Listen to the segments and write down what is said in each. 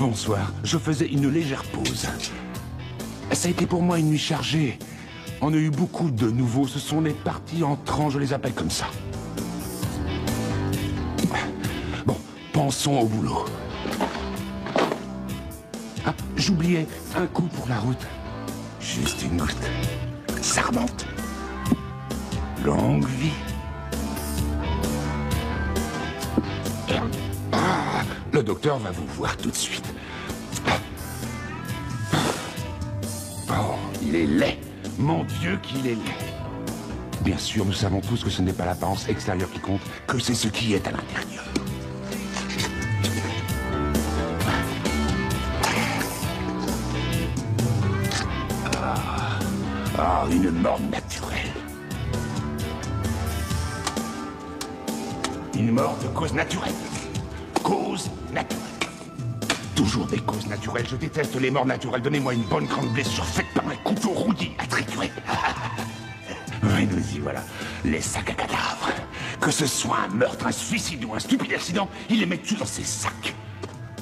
Bonsoir, je faisais une légère pause. Ça a été pour moi une nuit chargée. On a eu beaucoup de nouveaux, ce sont les parties entrants, je les appelle comme ça. Bon, pensons au boulot. Ah, j'oubliais un coup pour la route. Juste une goutte. Ça remonte. Longue vie. Ah, le docteur va vous voir tout de suite. Oh, il est laid. Mon Dieu qu'il est laid. Bien sûr, nous savons tous que ce n'est pas l'apparence extérieure qui compte, que c'est ce qui est à l'intérieur. Ah, une mort naturelle. Une mort de cause naturelle. Cause naturelle. Toujours des causes naturelles. Je déteste les morts naturelles. Donnez-moi une bonne grande blessure faite par un couteau roudi à triturer. Oui, nous y voilà. Les sacs à cadavres. Que ce soit un meurtre, un suicide ou un stupide accident, ils les mettent tous dans ces sacs.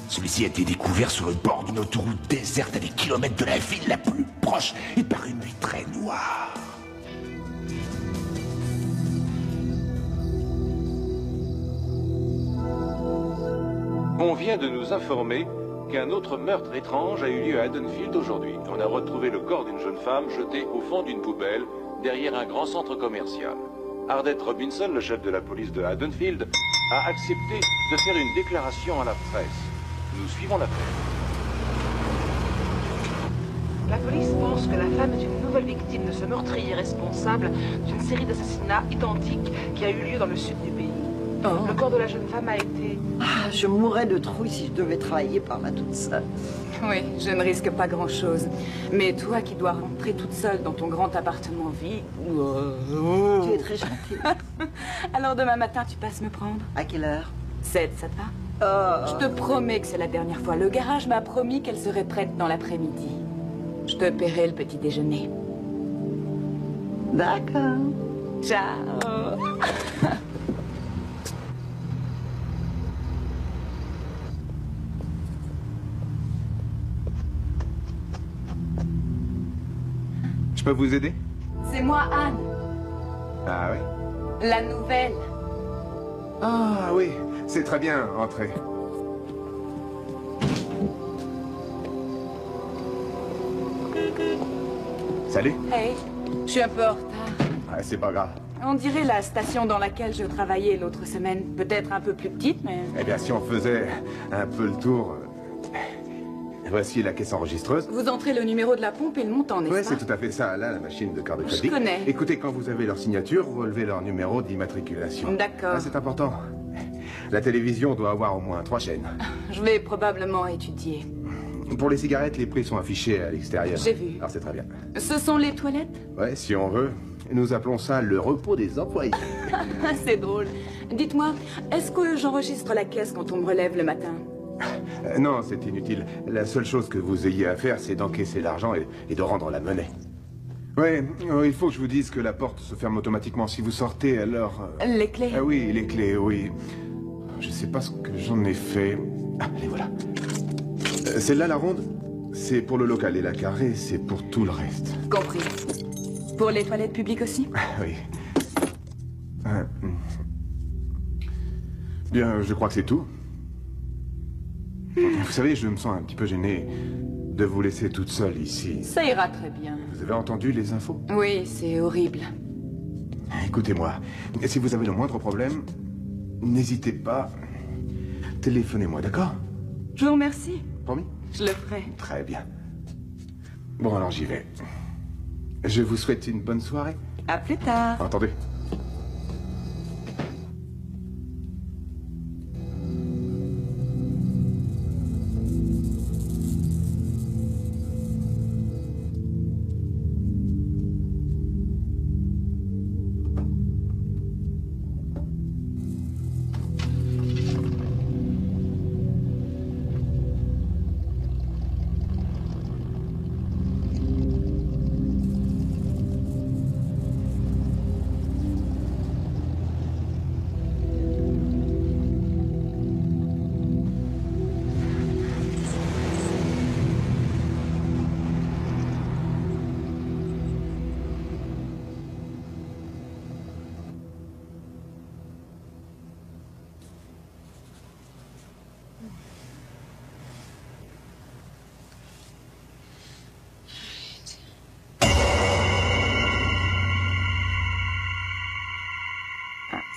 Celui-ci a été découvert sur le bord d'une autoroute déserte à des kilomètres de la ville la plus proche et par une nuit très noire. On vient de nous informer qu'un autre meurtre étrange a eu lieu à Haddonfield aujourd'hui. On a retrouvé le corps d'une jeune femme jetée au fond d'une poubelle derrière un grand centre commercial. Ardette Robinson, le chef de la police de Haddonfield, a accepté de faire une déclaration à la presse. Nous suivons l'affaire. La police pense que la femme est une nouvelle victime de ce meurtrier responsable d'une série d'assassinats identiques qui a eu lieu dans le sud du pays. Oh. Le corps de la jeune femme a été... Ah, je mourrais de trouille si je devais travailler par là toute seule. Oui, je ne risque pas grand-chose. Mais toi qui dois rentrer toute seule dans ton grand appartement vide... Tu es très gentille. Alors demain matin, tu passes me prendre? À quelle heure? 7, ça te va? Je te promets que c'est la dernière fois. Le garage m'a promis qu'elle serait prête dans l'après-midi. Je te paierai le petit déjeuner. D'accord. Ciao. Je peux vous aider? C'est moi, Anne. Ah oui? La nouvelle. Ah oui, c'est très bien, entrez. Salut. Hey, je suis un peu en retard. Ah, c'est pas grave. On dirait la station dans laquelle je travaillais l'autre semaine. Peut-être un peu plus petite, mais... Eh bien, si on faisait un peu le tour... Voici la caisse enregistreuse. Vous entrez le numéro de la pompe et le montant, n'est-ce Oui, pas? c'est tout à fait ça. Là, la machine de carte de crédit. Je connais. Écoutez, quand vous avez leur signature, vous relevez leur numéro d'immatriculation. D'accord. Ah, c'est important. La télévision doit avoir au moins 3 chaînes. Je vais probablement étudier. Pour les cigarettes, les prix sont affichés à l'extérieur. J'ai vu. Alors, c'est très bien. Ce sont les toilettes? Ouais, si on veut. Nous appelons ça le repos des employés. C'est drôle. Dites-moi, est-ce que j'enregistre la caisse quand on me relève le matin? Non, c'est inutile. La seule chose que vous ayez à faire, c'est d'encaisser l'argent et de rendre la monnaie. Ouais, il faut que je vous dise que la porte se ferme automatiquement. Si vous sortez, alors... Les clés? Ah oui, les clés, oui. Je sais pas ce que j'en ai fait. Ah, les voilà. Celle-là, la ronde, c'est pour le local. Et la carrée, c'est pour tout le reste. Compris. Pour les toilettes publiques aussi? Oui. Bien, je crois que c'est tout. Vous savez, je me sens un petit peu gêné de vous laisser toute seule ici. Ça ira très bien. Vous avez entendu les infos? Oui, c'est horrible. Écoutez-moi, si vous avez le moindre problème, n'hésitez pas. Téléphonez-moi, d'accord? Je vous remercie. Promis? Je le ferai. Très bien. Bon, alors j'y vais. Je vous souhaite une bonne soirée. À plus tard. Entendez?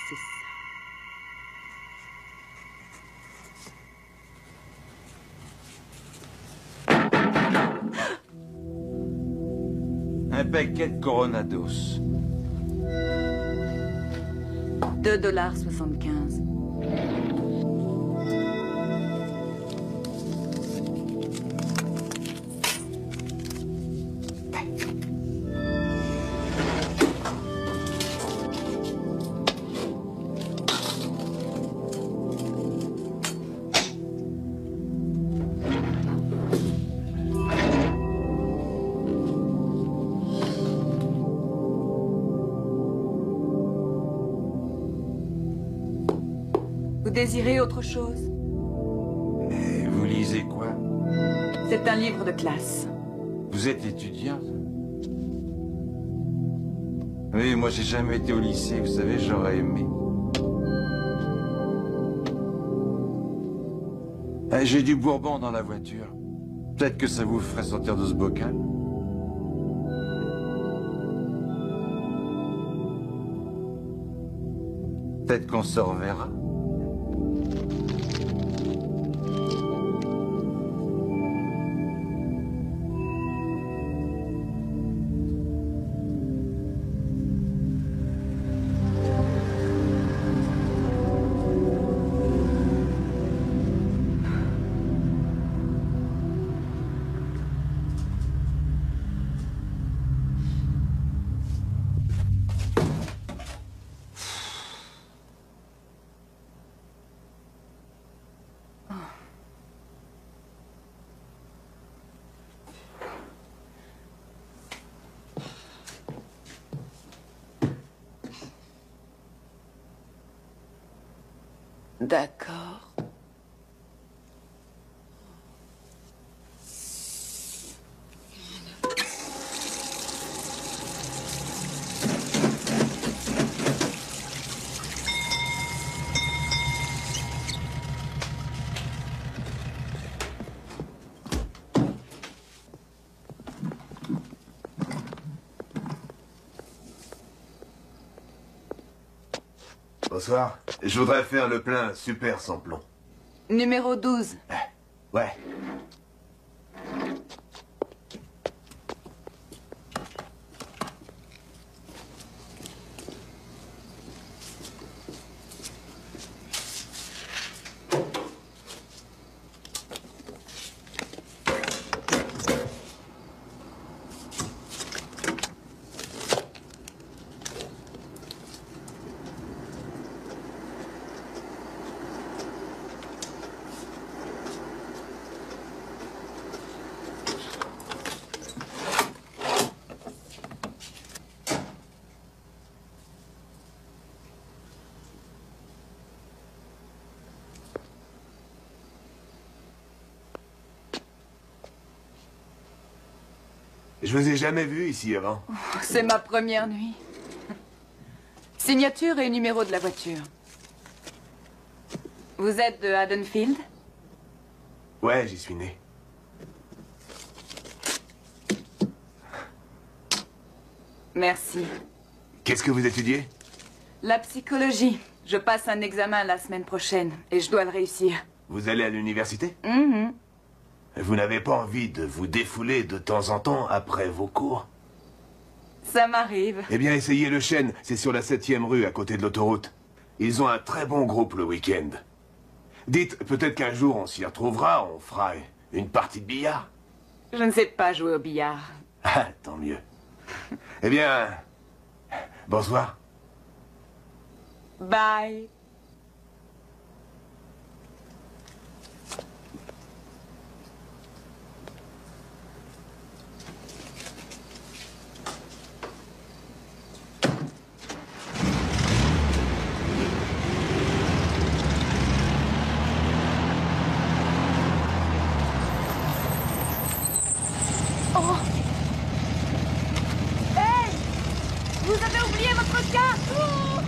c'est ça. Un paquet de Coronados. $2,75. Vous désirez autre chose? Et vous lisez quoi? C'est un livre de classe. Vous êtes étudiante? Oui, moi j'ai jamais été au lycée, vous savez, j'aurais aimé. J'ai du bourbon dans la voiture. Peut-être que ça vous ferait sortir de ce bocal. Peut-être qu'on se reverra. D'accord. Bonsoir. Je voudrais faire le plein super sans plomb. Numéro 12. Ouais. Je vous ai jamais vu ici avant. C'est ma première nuit. Signature et numéro de la voiture. Vous êtes de Haddonfield? Ouais, j'y suis né. Merci. Qu'est-ce que vous étudiez? La psychologie. Je passe un examen la semaine prochaine et je dois le réussir. Vous allez à l'université? Mhm. Vous n'avez pas envie de vous défouler de temps en temps après vos cours? Ça m'arrive. Eh bien, essayez le Chêne. C'est sur la 7e rue, à côté de l'autoroute. Ils ont un très bon groupe le week-end. Dites, peut-être qu'un jour on s'y retrouvera, on fera une partie de billard. Je ne sais pas jouer au billard. Ah, tant mieux. Eh bien, bonsoir. Bye. Oh! Hey! Vous avez oublié votre carte! Oh!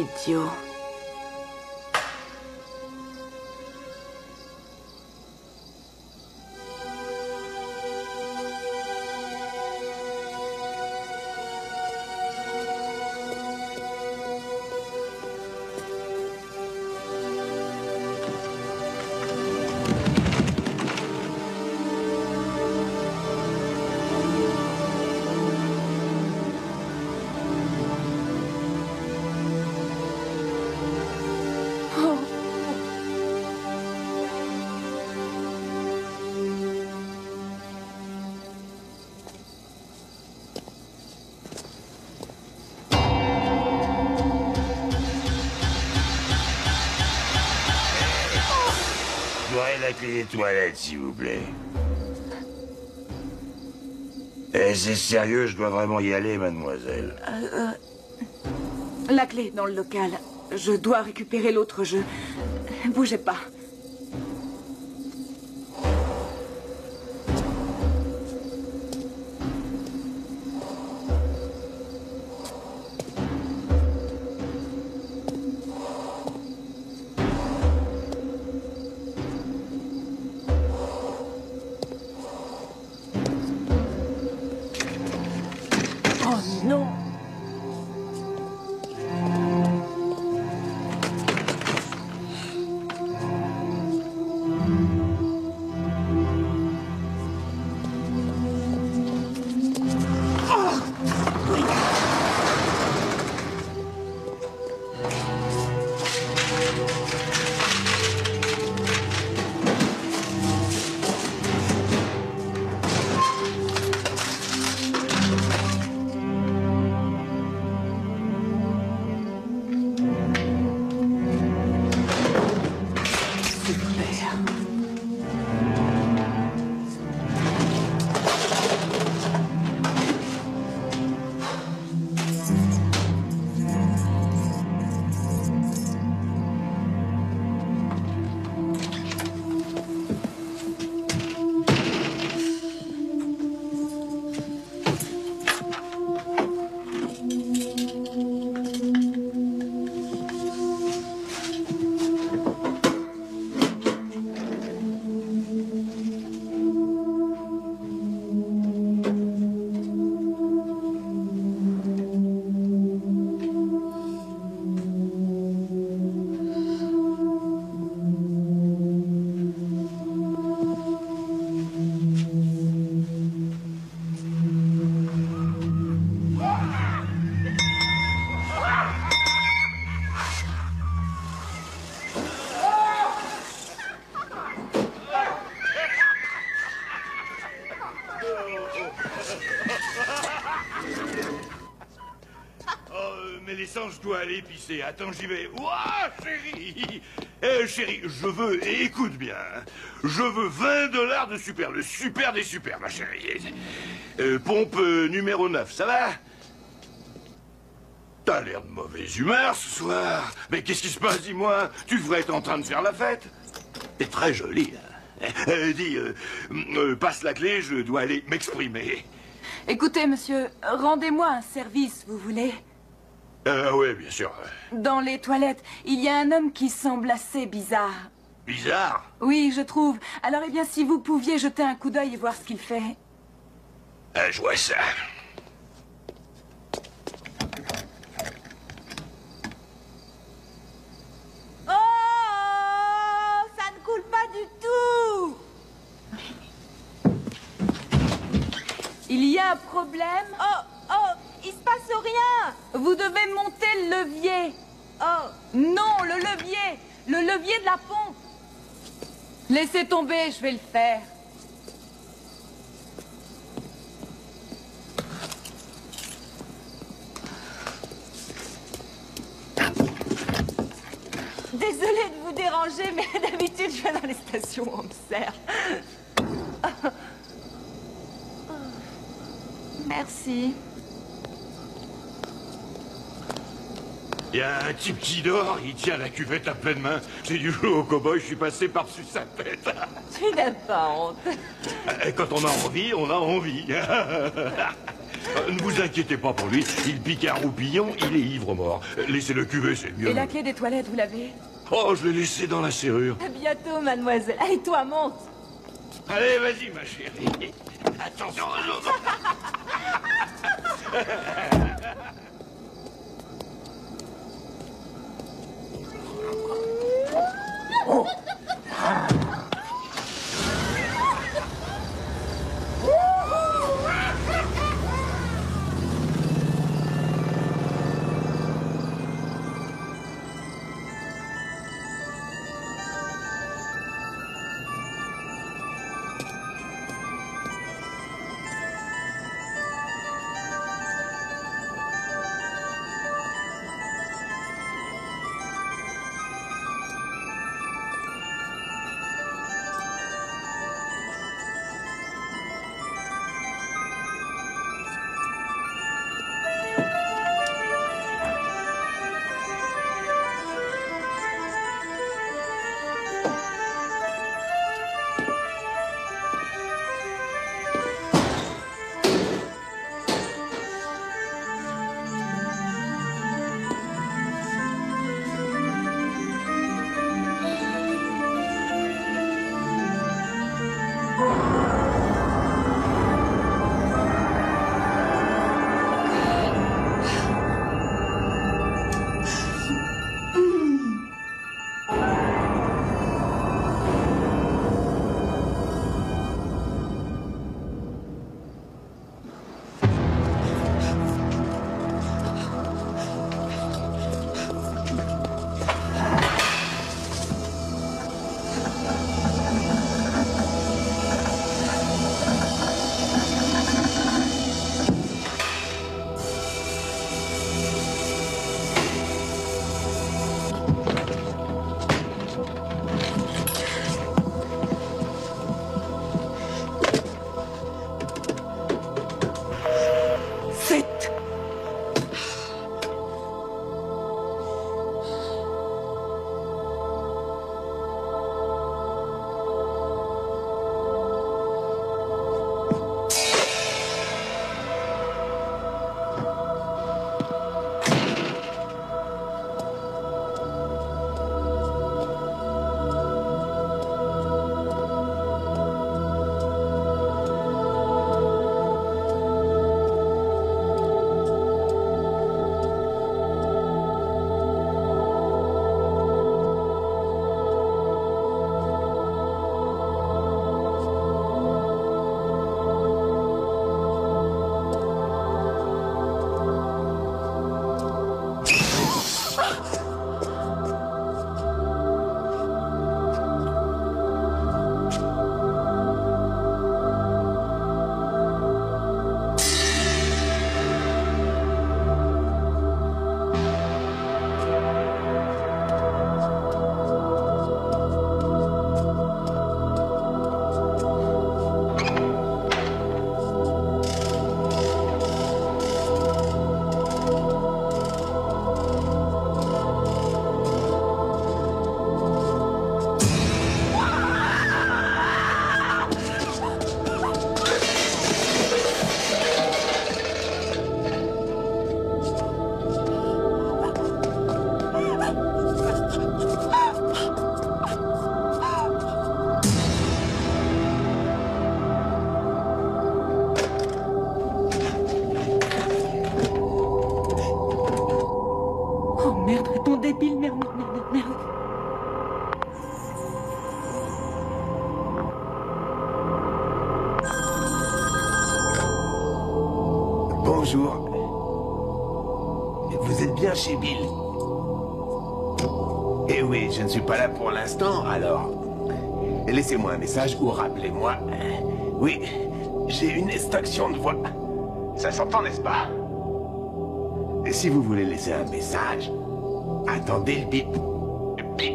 Idiot. J'aurais la clé des toilettes, s'il vous plaît. Eh, c'est sérieux, je dois vraiment y aller, mademoiselle. La clé dans le local. Je dois récupérer l'autre jeu. Bougez pas. Oh non! Mais les sangs, je dois aller pisser. Attends, j'y vais. Ouah, chérie! Chérie, je veux, et écoute bien, je veux $20 de super, le super des super, ma chérie. Pompe numéro 9, ça va? T'as l'air de mauvaise humeur ce soir. Mais qu'est-ce qui se passe, dis-moi? Tu devrais être en train de faire la fête. T'es très jolie, hein. Dis, passe la clé, je dois aller m'exprimer. Écoutez, monsieur, rendez-moi un service, vous voulez? Oui, bien sûr. Dans les toilettes, il y a un homme qui semble assez bizarre. Bizarre? Oui, je trouve. Alors, eh bien, si vous pouviez jeter un coup d'œil et voir ce qu'il fait. Je vois ça. Oh, ça ne coule pas du tout. Il y a un problème? Oh, il se passe rien. Vous devez monter le levier. Oh. Non, le levier. Le levier de la pompe. Laissez tomber, je vais le faire. Désolée de vous déranger, mais d'habitude, je vais dans les stations où on me sert. Merci. Il y a un type qui dort, il tient la cuvette à pleine main. J'ai dû jouer au cow-boy, je suis passé par-dessus sa tête. Tu n'as pas honte. Quand on a envie, on a envie. Ne vous inquiétez pas pour lui, il pique un roupillon, il est ivre-mort. Laissez-le cuver, c'est mieux. Et la clé des toilettes, vous l'avez? Oh, je l'ai laissé dans la serrure. À bientôt, mademoiselle. Allez, toi, monte. Allez, vas-y, ma chérie. Attention, Oh. Bonjour. Vous êtes bien chez Bill? Eh oui, je ne suis pas là pour l'instant, alors... Laissez-moi un message ou rappelez-moi. Oui, j'ai une extraction de voix. Ça s'entend, n'est-ce pas? Et si vous voulez laisser un message, attendez le bip. Le bip.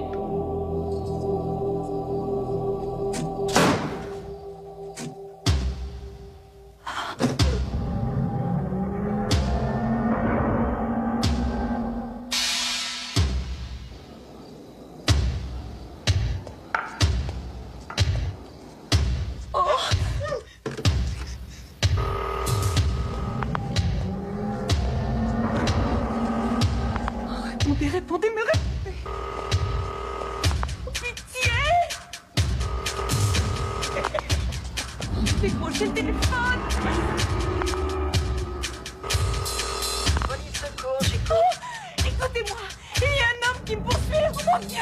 Décrochez le téléphone. Police secours, j'écoute. Oh, écoutez-moi, il y a un homme qui me poursuit, oh mon Dieu.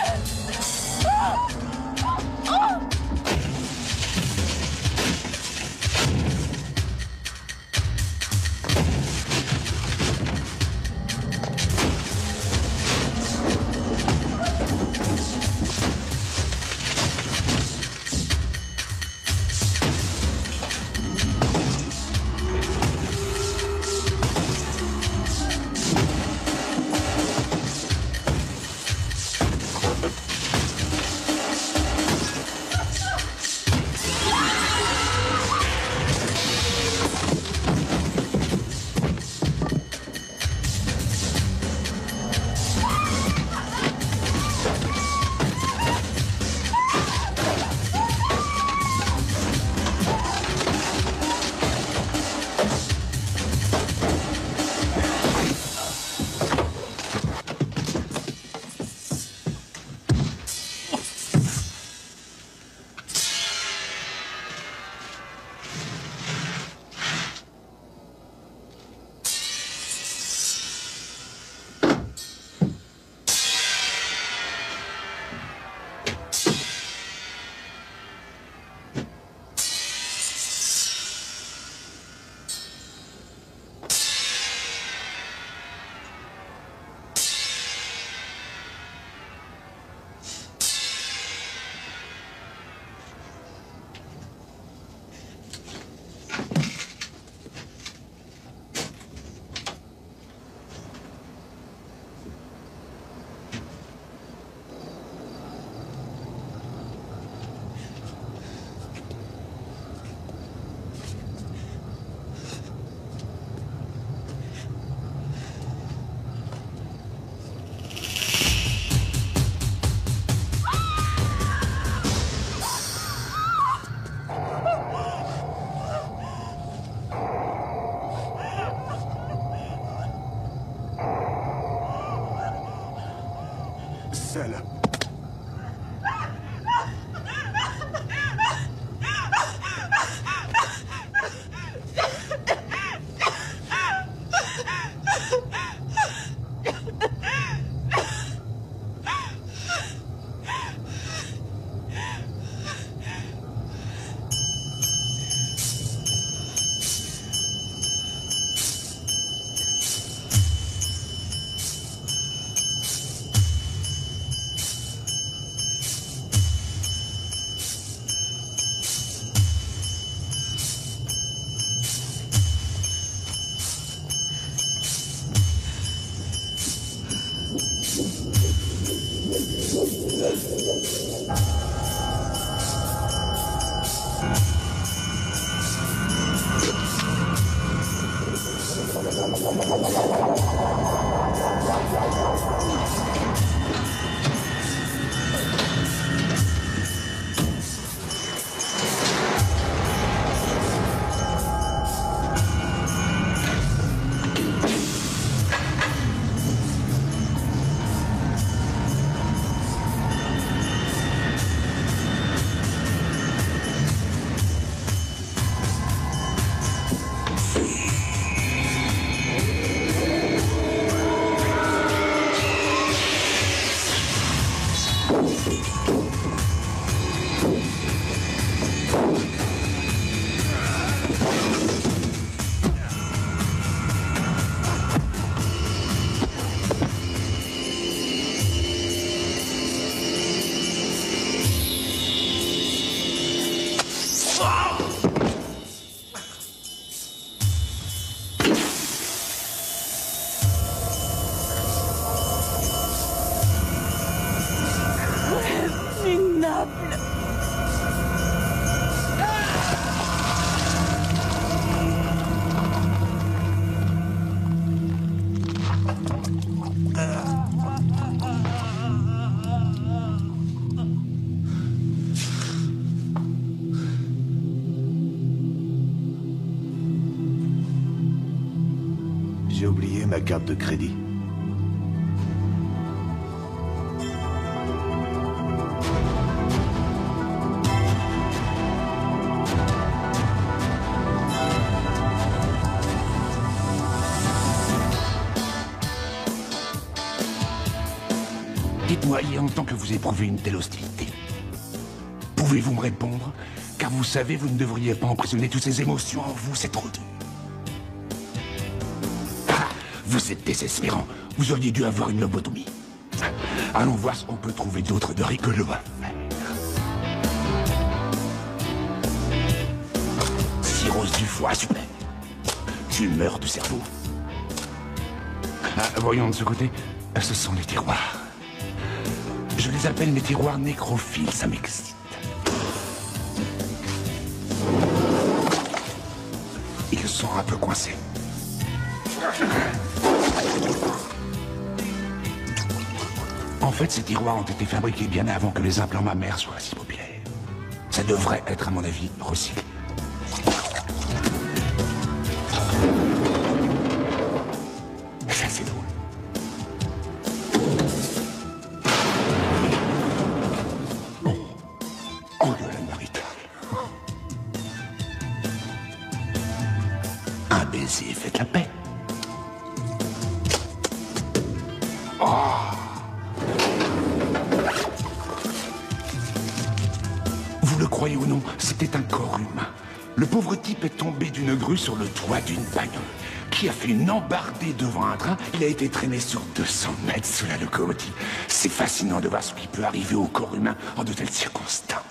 Seul. J'ai oublié ma carte de crédit. Dites-moi, il y a longtemps que vous éprouvez une telle hostilité. Pouvez-vous me répondre? Car vous savez, vous ne devriez pas emprisonner toutes ces émotions en vous, c'est trop dur. Ah, vous êtes désespérant. Vous auriez dû avoir une lobotomie. Allons voir ce qu'on peut trouver d'autre de rigolo à faire. Cirrhose du foie, super. Tumeur du cerveau. Ah, voyons de ce côté. Ce sont les tiroirs. Je les appelle mes tiroirs nécrophiles, ça m'excite. Ils sont un peu coincés. En fait, ces tiroirs ont été fabriqués bien avant que les implants mammaires soient si populaires. Ça devrait être, à mon avis, recyclé. Ça, c'est drôle. Oh, le marital. Un baiser, faites la paix. Vous le croyez ou non, c'était un corps humain. Le pauvre type est tombé d'une grue sur le toit d'une bagnole, qui a fait une embardée devant un train. Il a été traîné sur 200 mètres sous la locomotive. C'est fascinant de voir ce qui peut arriver au corps humain en de telles circonstances.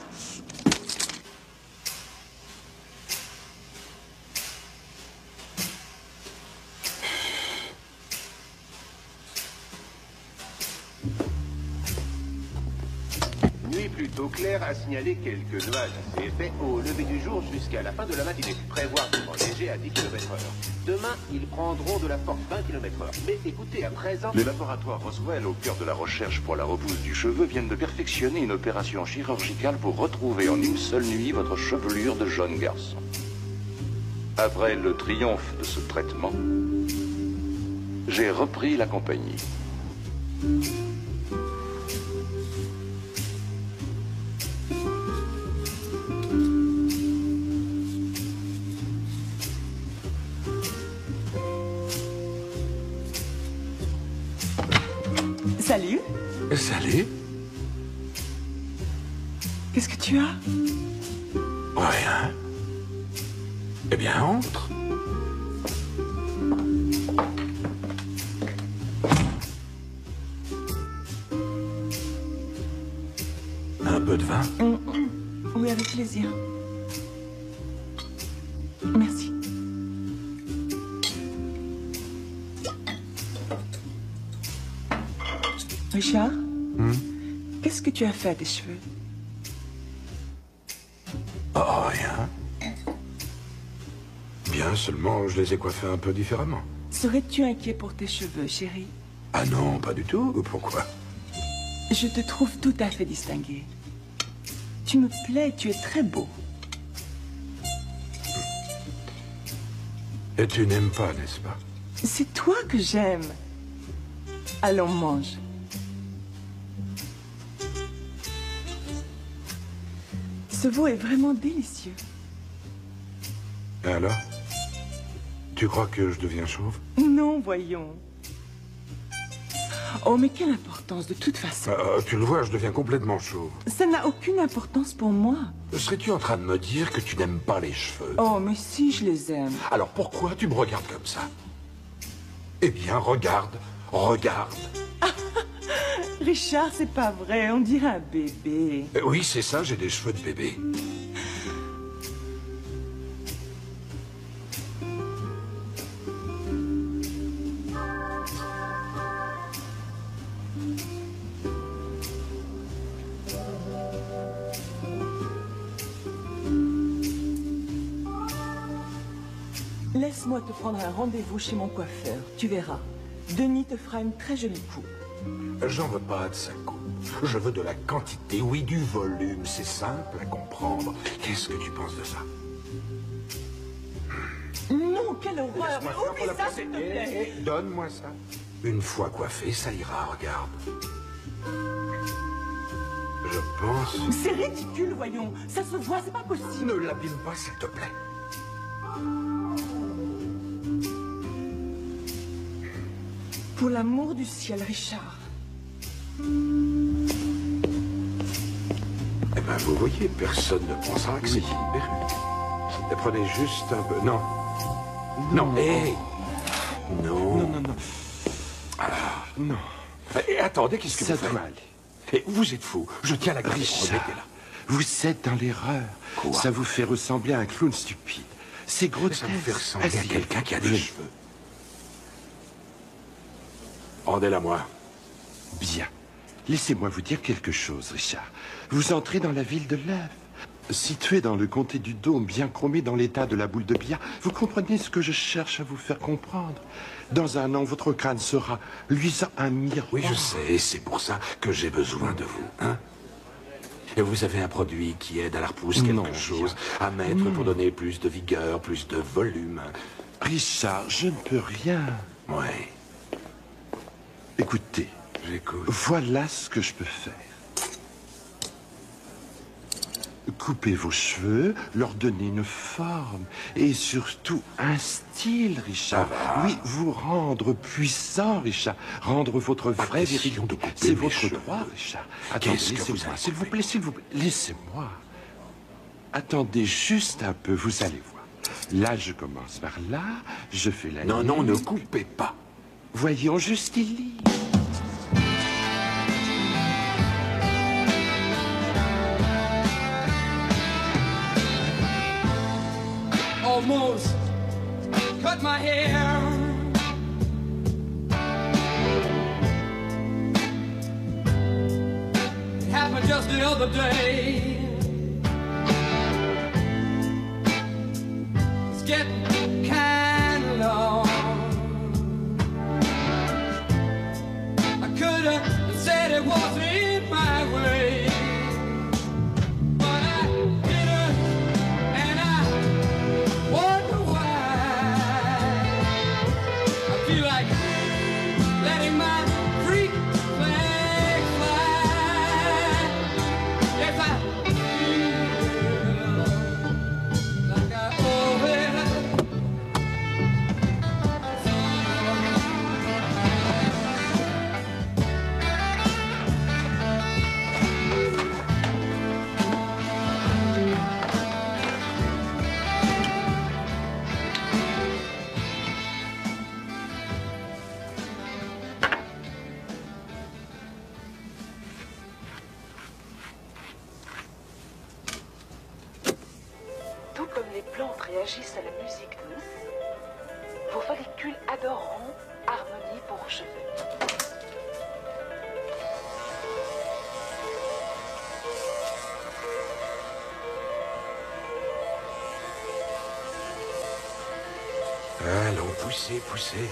Plutôt clair a signalé quelques nuages assez épais au lever du jour jusqu'à la fin de la matinée. Prévoir du vent léger à 10 km/h. Demain, ils prendront de la force 20 km/h. Mais écoutez, à présent... Les laboratoires Roswell, au cœur de la recherche pour la repousse du cheveu, viennent de perfectionner une opération chirurgicale pour retrouver en une seule nuit votre chevelure de jeune garçon. Après le triomphe de ce traitement, j'ai repris la compagnie. Salut. Salut. Qu'est-ce que tu as? Rien. Eh bien, entre. Un peu de vin? Oui, avec plaisir. Merci. Richard, qu'est-ce que tu as fait à tes cheveux? Oh, rien. Bien, seulement je les ai coiffés un peu différemment. Serais-tu inquiet pour tes cheveux, chérie? Ah non, pas du tout. Pourquoi? Je te trouve tout à fait distingué. Tu me plais, tu es très beau. Et tu n'aimes pas, n'est-ce pas? C'est toi que j'aime. Allons, mange. Ce veau est vraiment délicieux. Et alors? Tu crois que je deviens chauve? Non, voyons. Oh, mais quelle importance, de toute façon. Tu le vois, je deviens complètement chauve. Ça n'a aucune importance pour moi. Serais-tu en train de me dire que tu n'aimes pas les cheveux? Oh, mais si, je les aime. Alors pourquoi tu me regardes comme ça? Eh bien, regarde, regarde. Richard, c'est pas vrai, on dirait un bébé. Oui, c'est ça, j'ai des cheveux de bébé. Laisse-moi te prendre un rendez-vous chez mon coiffeur, tu verras. Denis te fera une très jolie coupe. J'en veux pas de sa coupe. Je veux de la quantité, oui, du volume. C'est simple à comprendre. Qu'est-ce que tu penses de ça? Non, quelle horreur! Oublie ça, s'il te plaît! Donne-moi ça. Une fois coiffé, ça ira, regarde. Je pense... C'est ridicule, voyons. Ça se voit, c'est pas possible. Ne l'abîme pas, s'il te plaît. Pour l'amour du ciel, Richard. Eh ben, vous voyez, personne ne pensera que c'est une perruque. Prenez juste un peu... Non. Non, hé Non. Non, non, non. Alors, non. Et attendez, qu'est-ce que vous faites? Ça doit aller. Et vous êtes fou. Je tiens la grille. Remettez-la. Vous êtes dans l'erreur. Quoi? Ça vous fait ressembler à un clown stupide. C'est grotesque. Ça vous fait ressembler à quelqu'un qui a des cheveux. Rendez-la moi. Bien. Laissez-moi vous dire quelque chose, Richard. Vous entrez dans la ville de l'œuf. Situé dans le comté du Dôme, bien chromé dans l'état de la boule de billard, vous comprenez ce que je cherche à vous faire comprendre. Dans un an, votre crâne sera luisant un miroir. Oui, je sais, c'est pour ça que j'ai besoin de vous, hein. Et vous avez un produit qui aide à la repousse, quelque chose à mettre pour donner plus de vigueur, plus de volume. Richard, je ne peux rien. Ouais. Écoutez, j'écoute. Voilà ce que je peux faire. Coupez vos cheveux, leur donner une forme et surtout un style, Richard. Oui, vous rendre puissant, Richard. Rendre votre vraie vérité. C'est votre droit, Richard. Attendez, laissez-moi, s'il vous plaît, s'il vous plaît. Laissez-moi. Attendez juste un peu, vous allez voir. Là, je commence par là, je fais la ligne. Non, non, ne coupez pas. Voyons juste les lignes. Almost cut my hair. It happened just the other day. It's getting kind of long. I could have said it wasn't my way. Réagissent à la musique douce, vos follicules adoreront Harmonie pour cheveux. Allons, poussez, poussez.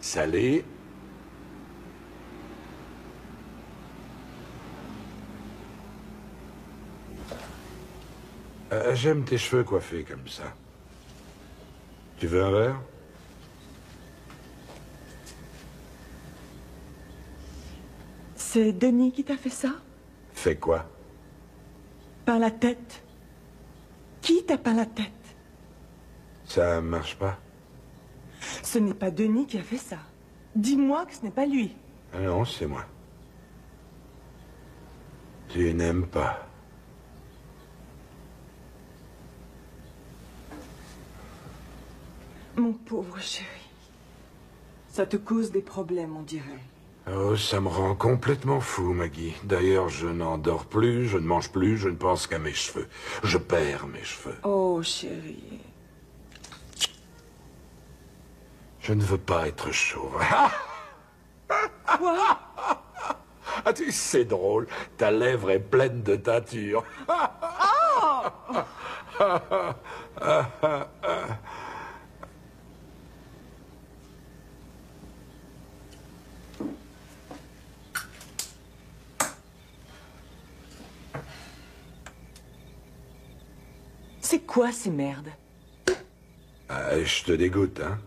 Salé. J'aime tes cheveux coiffés comme ça. Tu veux un verre? C'est Denis qui t'a fait ça? Fait quoi? Peint la tête. Qui t'a peint la tête? Ça marche pas? Ce n'est pas Denis qui a fait ça. Dis-moi que ce n'est pas lui. Ah non, c'est moi. Tu n'aimes pas. Mon pauvre chéri. Ça te cause des problèmes, on dirait. Oh, ça me rend complètement fou, Maggie. D'ailleurs, je n'en dors plus, je ne mange plus, je ne pense qu'à mes cheveux. Je perds mes cheveux. Oh, chéri. Je ne veux pas être chauve. Quoi? Ah, tu sais, c'est drôle. Ta lèvre est pleine de teinture. C'est quoi ces merdes? Ah, je te dégoûte, hein?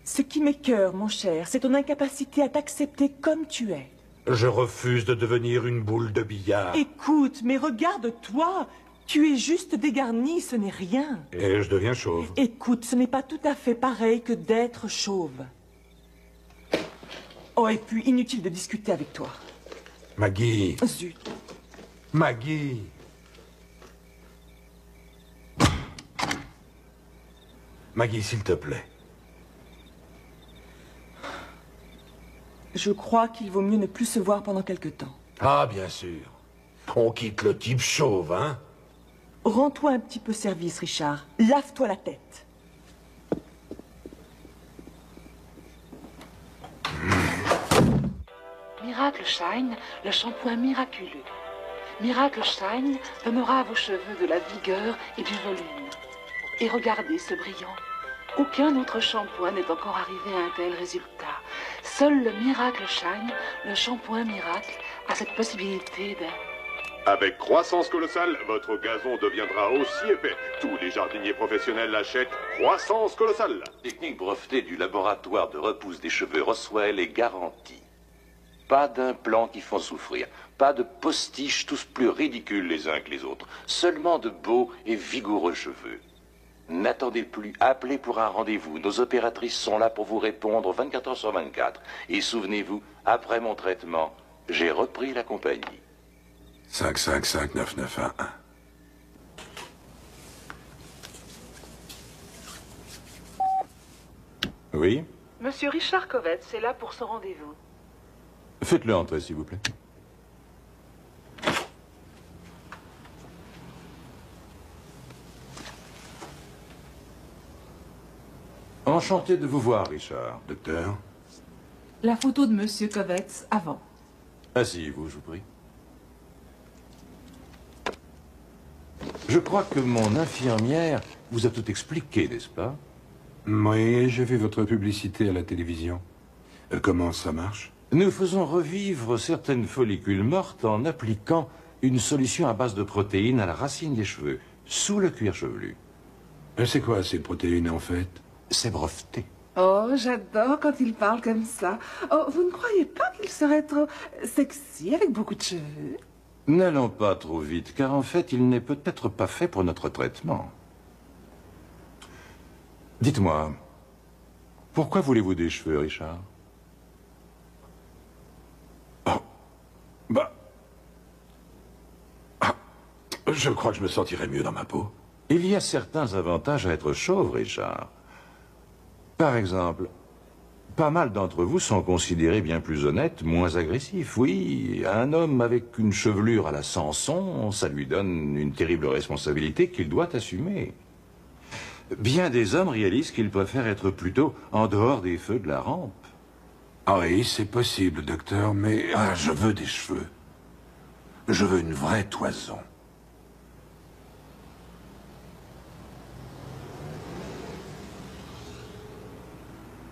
Ce qui m'écœure, mon cher, c'est ton incapacité à t'accepter comme tu es. Je refuse de devenir une boule de billard. Écoute, mais regarde-toi. Tu es juste dégarni, ce n'est rien. Et je deviens chauve. Écoute, ce n'est pas tout à fait pareil que d'être chauve. Oh, et puis, inutile de discuter avec toi. Maggie. Zut. Maggie. Maggie, s'il te plaît. Je crois qu'il vaut mieux ne plus se voir pendant quelque temps. Ah, bien sûr. On quitte le type chauve, hein? Rends-toi un petit peu service, Richard. Lave-toi la tête. Miracle Shine, le shampoing miraculeux. Miracle Shine donnera à vos cheveux de la vigueur et du volume. Et regardez ce brillant. Aucun autre shampoing n'est encore arrivé à un tel résultat. Seul le Miracle Shine, le shampoing miracle, a cette possibilité de... Avec croissance colossale, votre gazon deviendra aussi épais. Tous les jardiniers professionnels l'achètent. Croissance colossale. Technique brevetée du laboratoire de repousse des cheveux Roswell est garantie. Pas d'implants qui font souffrir. Pas de postiches tous plus ridicules les uns que les autres. Seulement de beaux et vigoureux cheveux. N'attendez plus, appelez pour un rendez-vous. Nos opératrices sont là pour vous répondre 24 heures sur 24. Et souvenez-vous, après mon traitement, j'ai repris la compagnie. 555-9911. Oui? Monsieur Richard Kovetz est là pour son rendez-vous. Faites-le entrer, s'il vous plaît. Enchanté de vous voir, Richard. Docteur? La photo de Monsieur Kovetz avant. Asseyez-vous, je vous prie. Je crois que mon infirmière vous a tout expliqué, n'est-ce pas? Oui, j'ai vu votre publicité à la télévision. Comment ça marche? Nous faisons revivre certaines follicules mortes en appliquant une solution à base de protéines à la racine des cheveux, sous le cuir chevelu. C'est quoi ces protéines, en fait? C'est breveté. Oh, j'adore quand il parle comme ça. Oh, vous ne croyez pas qu'il serait trop sexy avec beaucoup de cheveux? N'allons pas trop vite, car en fait, il n'est peut-être pas fait pour notre traitement. Dites-moi, pourquoi voulez-vous des cheveux, Richard? Je crois que je me sentirais mieux dans ma peau. Il y a certains avantages à être chauve, Richard. Par exemple, pas mal d'entre vous sont considérés bien plus honnêtes, moins agressifs. Oui, un homme avec une chevelure à la Samson, ça lui donne une terrible responsabilité qu'il doit assumer. Bien des hommes réalisent qu'ils préfèrent être plutôt en dehors des feux de la rampe. Ah oui, c'est possible, docteur, mais je veux des cheveux. Je veux une vraie toison.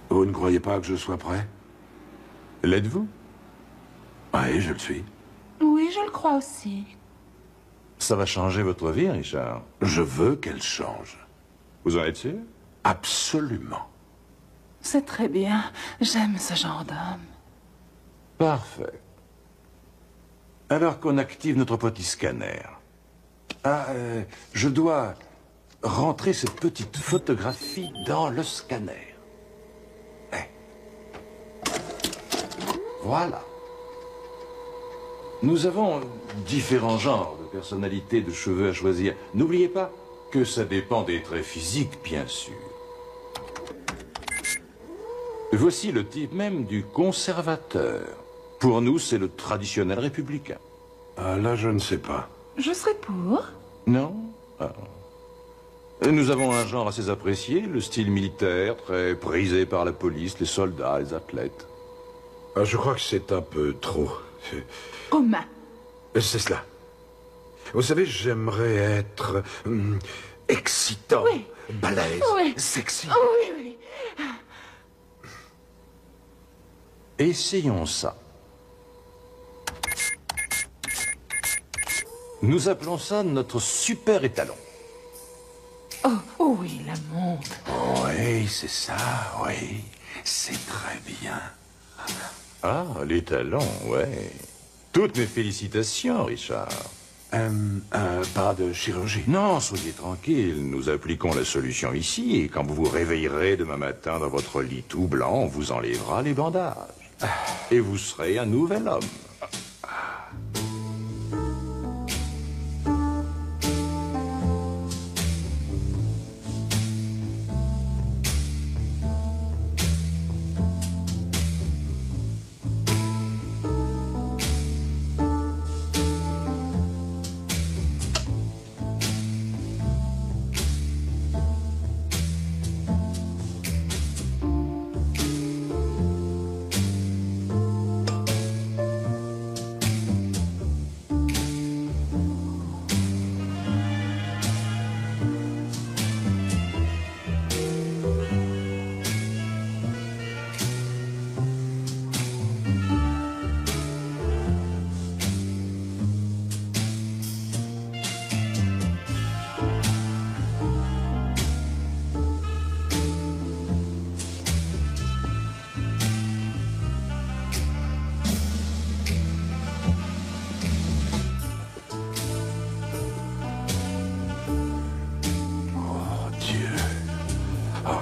Vous ne croyez pas que je sois prêt? L'êtes-vous? Oui, je le suis. Oui, je le crois aussi. Ça va changer votre vie, Richard. Je veux qu'elle change. Vous en êtes sûr? Absolument. C'est très bien. J'aime ce genre d'homme. Parfait. Alors qu'on active notre petit scanner. Je dois rentrer cette petite photographie dans le scanner. Voilà. Nous avons différents genres de personnalités, de cheveux à choisir. N'oubliez pas que ça dépend des traits physiques, bien sûr. Voici le type même du conservateur. Pour nous, c'est le traditionnel républicain. Ah, là, je ne sais pas. Je serais pour. Non? Ah. Nous avons un genre assez apprécié, le style militaire, très prisé par la police, les soldats, les athlètes. Ah, je crois que c'est un peu trop. Romain. C'est cela. Vous savez, j'aimerais être excitant, oui. balèze, oui. sexy. Oui, oui. Essayons ça. Nous appelons ça notre super étalon. Oh oui, la montre. Oui, c'est ça, oui. C'est très bien. Ah, les talons, ouais. Toutes mes félicitations, Richard. Pas de chirurgie. Non, soyez tranquille. Nous appliquons la solution ici, et quand vous vous réveillerez demain matin dans votre lit tout blanc, on vous enlèvera les bandages. Et vous serez un nouvel homme.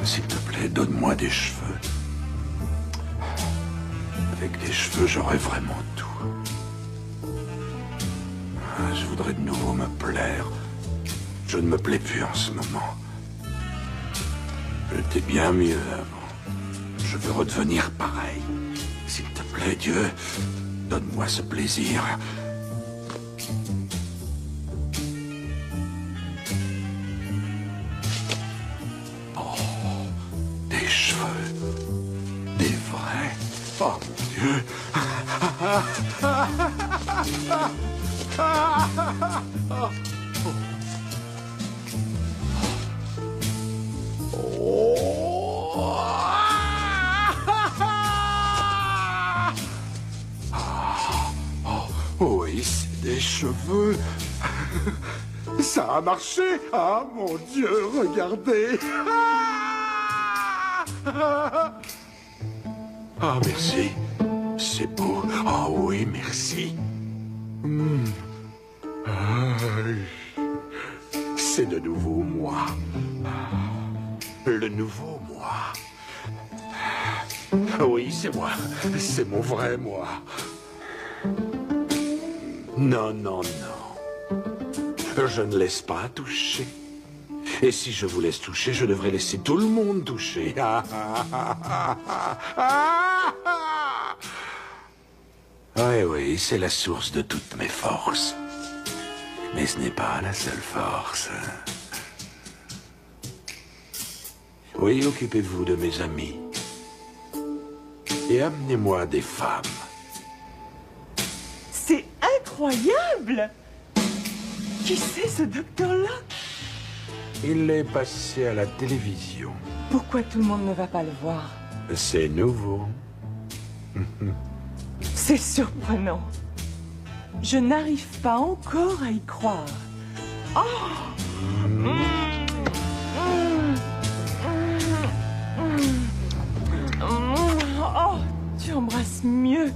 S'il te plaît, donne-moi des cheveux. Avec des cheveux, j'aurais vraiment tout. Je voudrais de nouveau me plaire. Je ne me plais plus en ce moment. J'étais bien mieux avant. Je veux redevenir pareil. S'il te plaît, Dieu, donne-moi ce plaisir. Oh, mon Dieu. Oui, c'est des cheveux. Ça a marché. Ah, mon Dieu, regardez. Ah, merci. C'est beau. Ah oui, merci. C'est de nouveau moi. Le nouveau moi. Oui, c'est moi. C'est mon vrai moi. Non, non, non. Je ne laisse pas toucher. Et si je vous laisse toucher, je devrais laisser tout le monde toucher. Oui, oui, c'est la source de toutes mes forces. Mais ce n'est pas la seule force. Oui, occupez-vous de mes amis. Et amenez-moi des femmes. C'est incroyable! Qui c'est ce docteur-là? Il est passé à la télévision. Pourquoi tout le monde ne va pas le voir? C'est nouveau. C'est surprenant. Je n'arrive pas encore à y croire. Oh! Oh, tu embrasses mieux.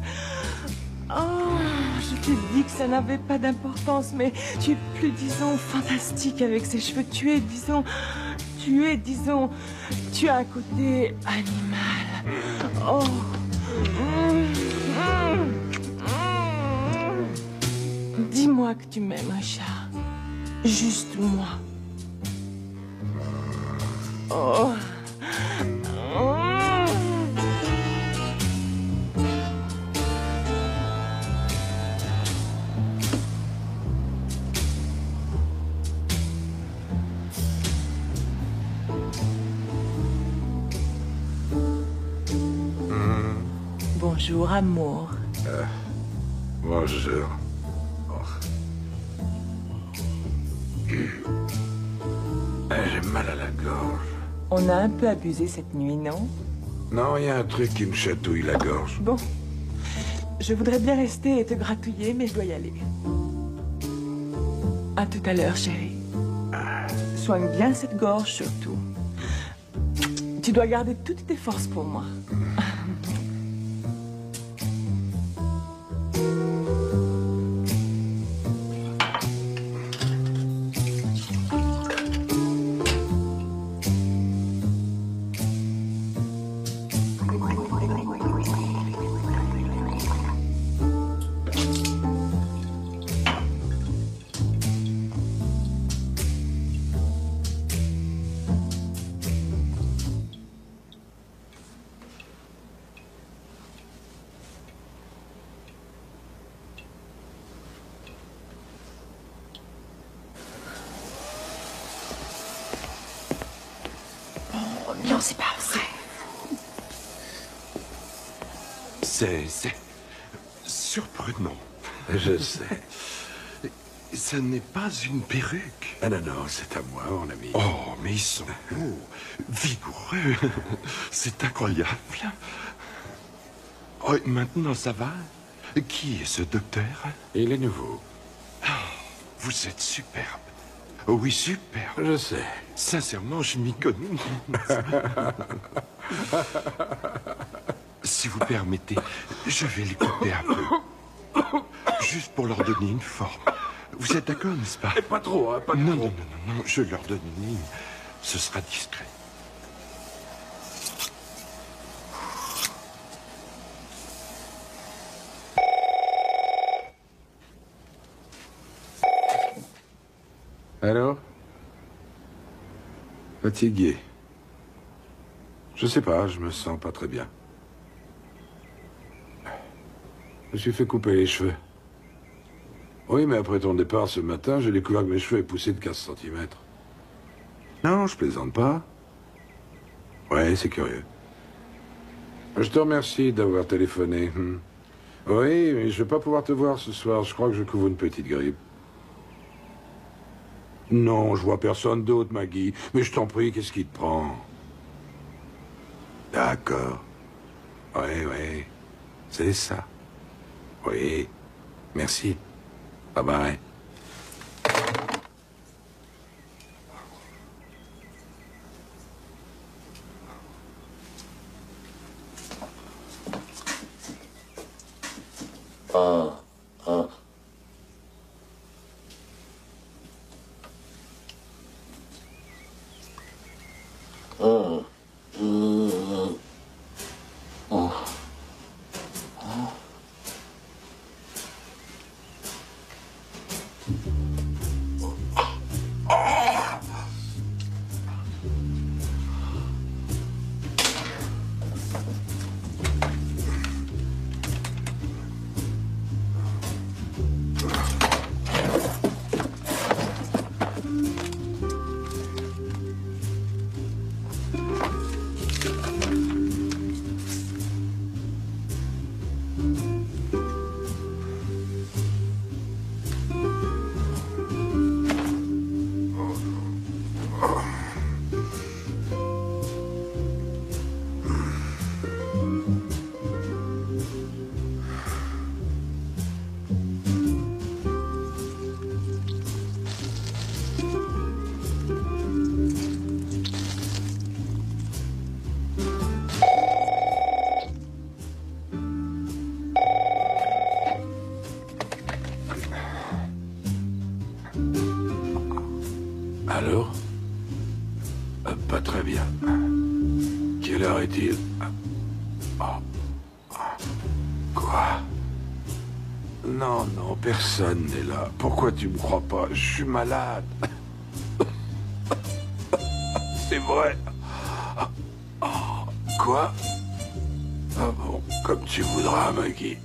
Oh, je t'ai dit que ça n'avait pas d'importance, mais tu es plus, disons, fantastique avec ces cheveux. Tu as un côté animal. Oh. Dis-moi que tu m'aimes, Richard. Juste moi. Oh. Bonjour, amour. Bonjour. J'ai mal à la gorge. On a un peu abusé cette nuit, non? Non, il y a un truc qui me chatouille la gorge. Bon. Je voudrais bien rester et te gratouiller, mais je dois y aller. À tout à l'heure, chérie. soignes bien cette gorge, surtout. Tu dois garder toutes tes forces pour moi. Non, c'est pas vrai. C'est surprenant. Je sais. Ce n'est pas une perruque. Ah non, non, c'est à moi, mon ami. Oh, mais ils sont beaux, vigoureux. C'est incroyable. Oh, maintenant, ça va? Qui est ce docteur? Il est nouveau. Oh, vous êtes superbe. Oh oui, superbe. Je sais. Sincèrement, je m'y connais. Si vous permettez, je vais les couper un peu. Juste pour leur donner une forme. Vous êtes d'accord, n'est-ce pas? Pas trop, hein, pas trop. Non, non, non, non, je leur donne une ligne. Ce sera discret. Alors? Fatigué. Je sais pas, je me sens pas très bien. Je me suis fait couper les cheveux. Oui, mais après ton départ ce matin, j'ai découvert que mes cheveux avaient poussé de 15 cm. Non, je plaisante pas. Ouais, c'est curieux. Je te remercie d'avoir téléphoné. Oui, mais je vais pas pouvoir te voir ce soir. Je crois que je couvre une petite grippe. Non, je vois personne d'autre, Maggie. Mais je t'en prie, qu'est-ce qui te prend? D'accord. Oui, oui. C'est ça. Oui. Merci. Bye bye. Alors? Pas très bien. Quelle heure est-il? Quoi? Non, non, personne n'est là. Pourquoi tu me crois pas? Je suis malade. C'est vrai. Quoi? Ah bon, comme tu voudras, Maggie.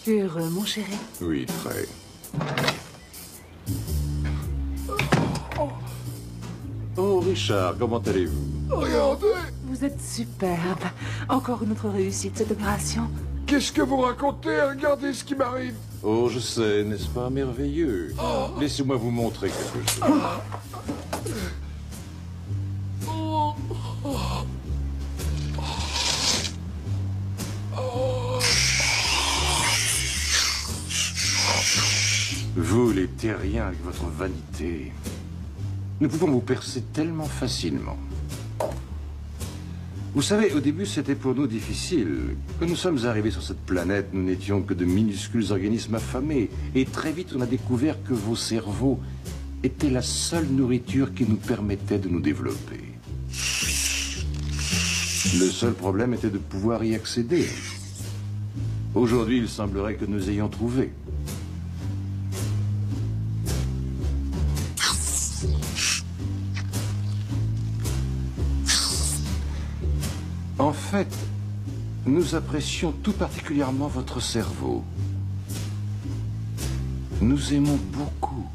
Tu es heureux, mon chéri? Oui, très. Oh, Richard, comment allez-vous? Regardez! Vous êtes superbe. Encore une autre réussite, cette opération. Qu'est-ce que vous racontez? Regardez ce qui m'arrive. Oh, je sais, n'est-ce pas merveilleux? Laissez-moi vous montrer quelque chose. Vous, les terriens, avec votre vanité, nous pouvons vous percer tellement facilement. Vous savez, au début, c'était pour nous difficile. Quand nous sommes arrivés sur cette planète, nous n'étions que de minuscules organismes affamés. Et très vite, on a découvert que vos cerveaux étaient la seule nourriture qui nous permettait de nous développer. Le seul problème était de pouvoir y accéder. Aujourd'hui, il semblerait que nous ayons trouvé. En fait, nous apprécions tout particulièrement votre cerveau. Nous aimons beaucoup.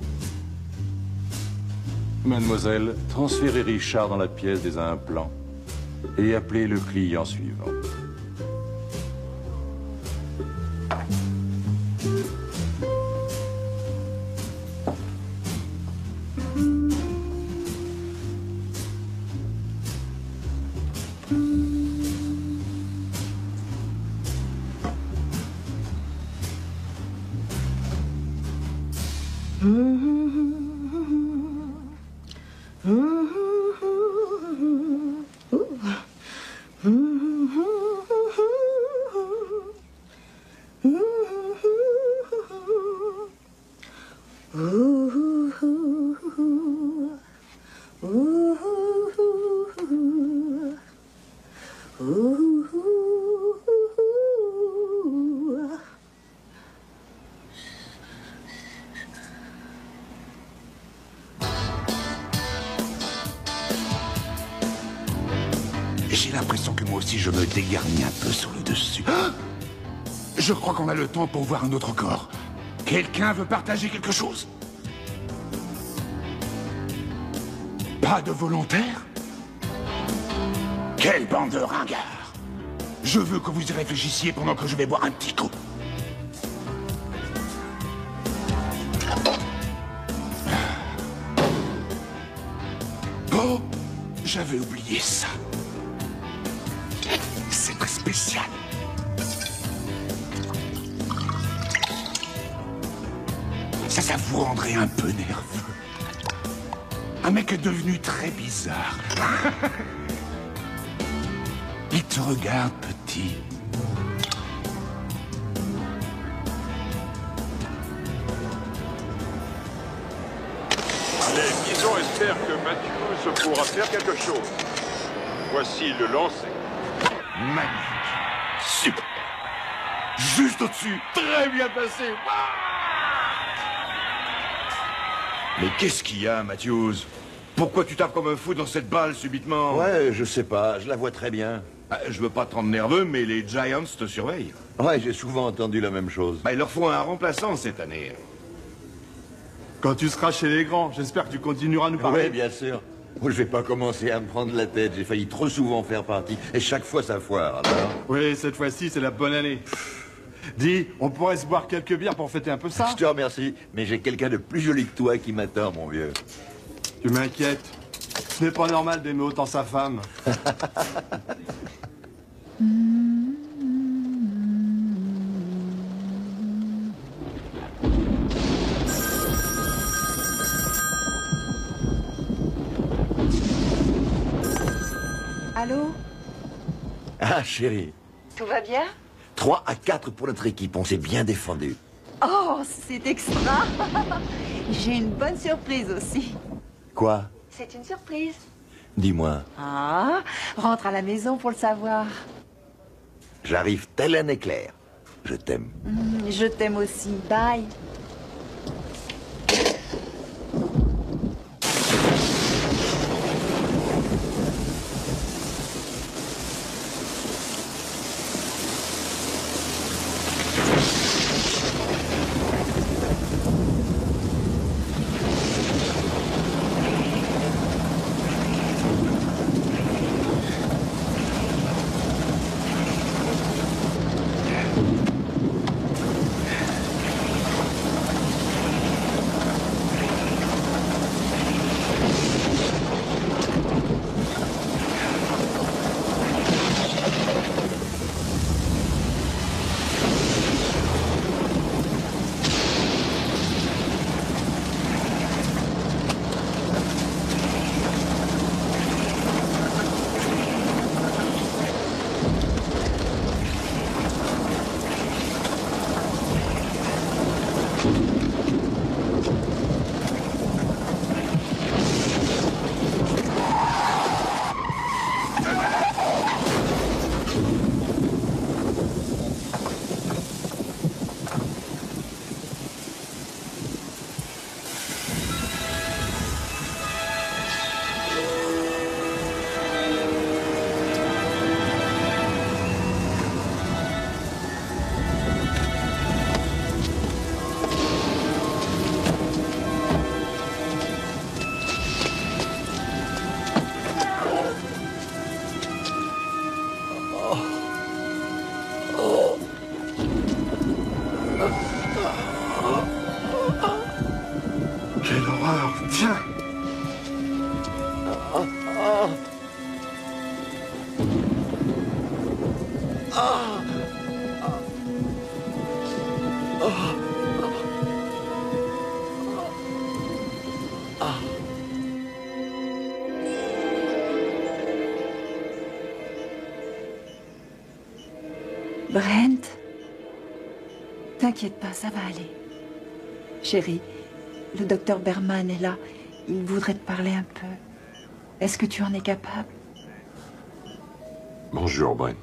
Mademoiselle, transférez Richard dans la pièce des implants et appelez le client suivant. J'ai l'impression que moi aussi je me dégarnis un peu sur le dessus. Ah, je crois qu'on a le temps pour voir un autre corps. Quelqu'un veut partager quelque chose? Pas de volontaire? Quelle bande de ringards! Je veux que vous y réfléchissiez pendant que je vais boire un petit coup. Oh, j'avais oublié ça. C'est très spécial. Ça vous rendrait un peu nerveux. Un mec est devenu très bizarre. Il te regarde, petit. Les bisons espèrent que Matthews pourra faire quelque chose. Voici le lancer. Magnifique. Super. Juste au-dessus. Très bien passé. Mais qu'est-ce qu'il y a, Matthews? Pourquoi tu tapes comme un fou dans cette balle subitement? Ouais, je sais pas, je la vois très bien. Je veux pas te rendre nerveux, mais les Giants te surveillent. Ouais, j'ai souvent entendu la même chose. Il leur faut un remplaçant cette année. Quand tu seras chez les grands, j'espère que tu continueras à nous parler. Oui, bien sûr. Moi, je vais pas commencer à me prendre la tête. J'ai failli trop souvent faire partie. Et chaque fois, ça foire, alors. Oui, cette fois-ci, c'est la bonne année. Dis, on pourrait se boire quelques bières pour fêter un peu ça? Je te remercie, mais j'ai quelqu'un de plus joli que toi qui m'attend, mon vieux. Tu m'inquiètes. Ce n'est pas normal d'aimer autant sa femme. Allô? Ah, chérie. Tout va bien? 3-4 pour notre équipe, on s'est bien défendu. Oh, c'est extra! J'ai une bonne surprise aussi. Quoi? C'est une surprise. Dis-moi. Ah, rentre à la maison pour le savoir. J'arrive tel un éclair. Je t'aime. Je t'aime aussi. Bye. Quelle horreur! Tiens! Brent, t'inquiète pas, ça va aller. Chérie, le docteur Berman est là. Il voudrait te parler un peu. Est-ce que tu en es capable? Bonjour, Brent.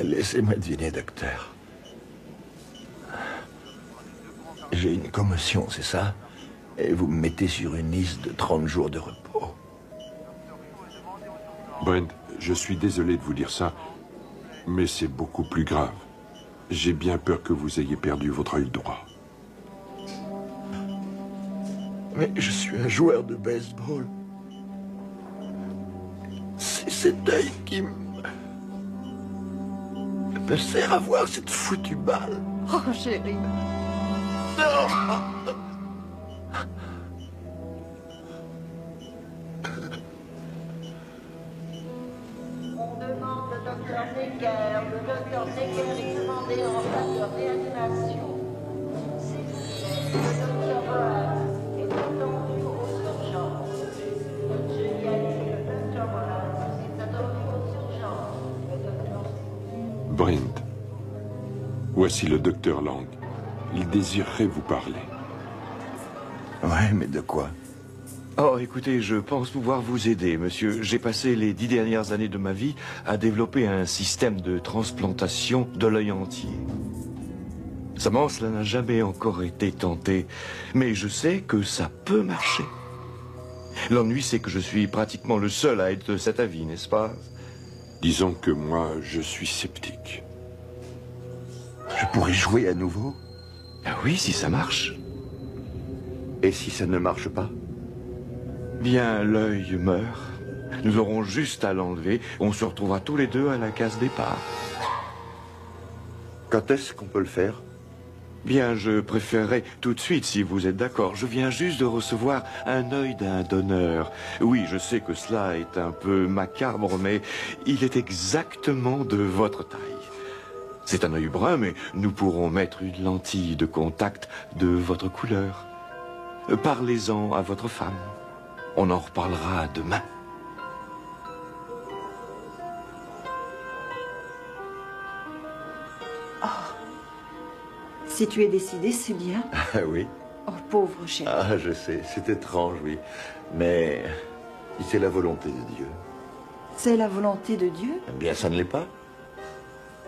Laissez-moi deviner, docteur. J'ai une commotion, c'est ça? Et vous me mettez sur une liste de 30 jours de repos. Brent, je suis désolé de vous dire ça, mais c'est beaucoup plus grave. J'ai bien peur que vous ayez perdu votre œil droit. Mais je suis un joueur de baseball. C'est cet œil qui me sert à voir cette foutue balle. Oh, chérie. On demande le docteur Necker. Le docteur Necker est demandé en phase de réanimation. S'il vous plaît, le docteur Moran est attendu aux urgences. Je y allais, le docteur Moran est attendu aux urgences. Le docteur... Brent, voici le docteur Lang. Il désirerait vous parler. Ouais, mais de quoi? Oh, écoutez, je pense pouvoir vous aider, monsieur. J'ai passé les 10 dernières années de ma vie à développer un système de transplantation de l'œil entier. Seulement, cela n'a jamais encore été tenté, mais je sais que ça peut marcher. L'ennui, c'est que je suis pratiquement le seul à être de cet avis, n'est-ce pas? Disons que moi, je suis sceptique. Je pourrais jouer à nouveau? Ah oui, si ça marche. Et si ça ne marche pas? Bien, l'œil meurt. Nous aurons juste à l'enlever. On se retrouvera tous les deux à la case départ. Quand est-ce qu'on peut le faire? Bien, je préférerais tout de suite, si vous êtes d'accord. Je viens juste de recevoir un œil d'un donneur. Oui, je sais que cela est un peu macabre, mais il est exactement de votre taille. C'est un œil brun, mais nous pourrons mettre une lentille de contact de votre couleur. Parlez-en à votre femme. On en reparlera demain. Oh. Si tu es décidé, c'est bien. Ah oui. Oh, pauvre chéri. Ah, je sais, c'est étrange, oui. Mais si c'est la volonté de Dieu. C'est la volonté de Dieu? Eh bien, ça ne l'est pas.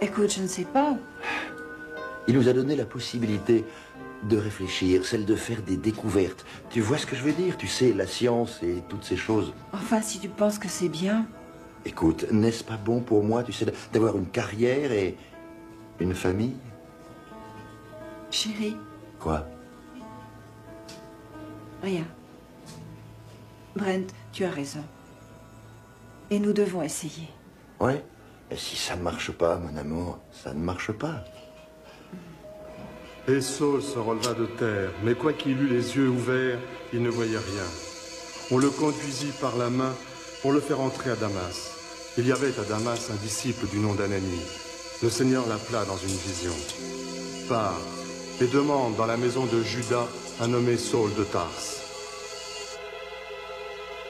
Écoute, je ne sais pas. Il nous a donné la possibilité de réfléchir, celle de faire des découvertes. Tu vois ce que je veux dire? Tu sais, la science et toutes ces choses. Enfin, si tu penses que c'est bien. Écoute, n'est-ce pas bon pour moi, tu sais, d'avoir une carrière et une famille? Chérie, Quoi? rien. Brent, tu as raison. Et nous devons essayer. Ouais. Et si ça ne marche pas, mon amour, ça ne marche pas. Et Saul se releva de terre, mais quoiqu'il eût les yeux ouverts, il ne voyait rien. On le conduisit par la main pour le faire entrer à Damas. Il y avait à Damas un disciple du nom d'Ananie. Le Seigneur l'appela dans une vision. Pars et demande dans la maison de Judas un nommé Saul de Tarse.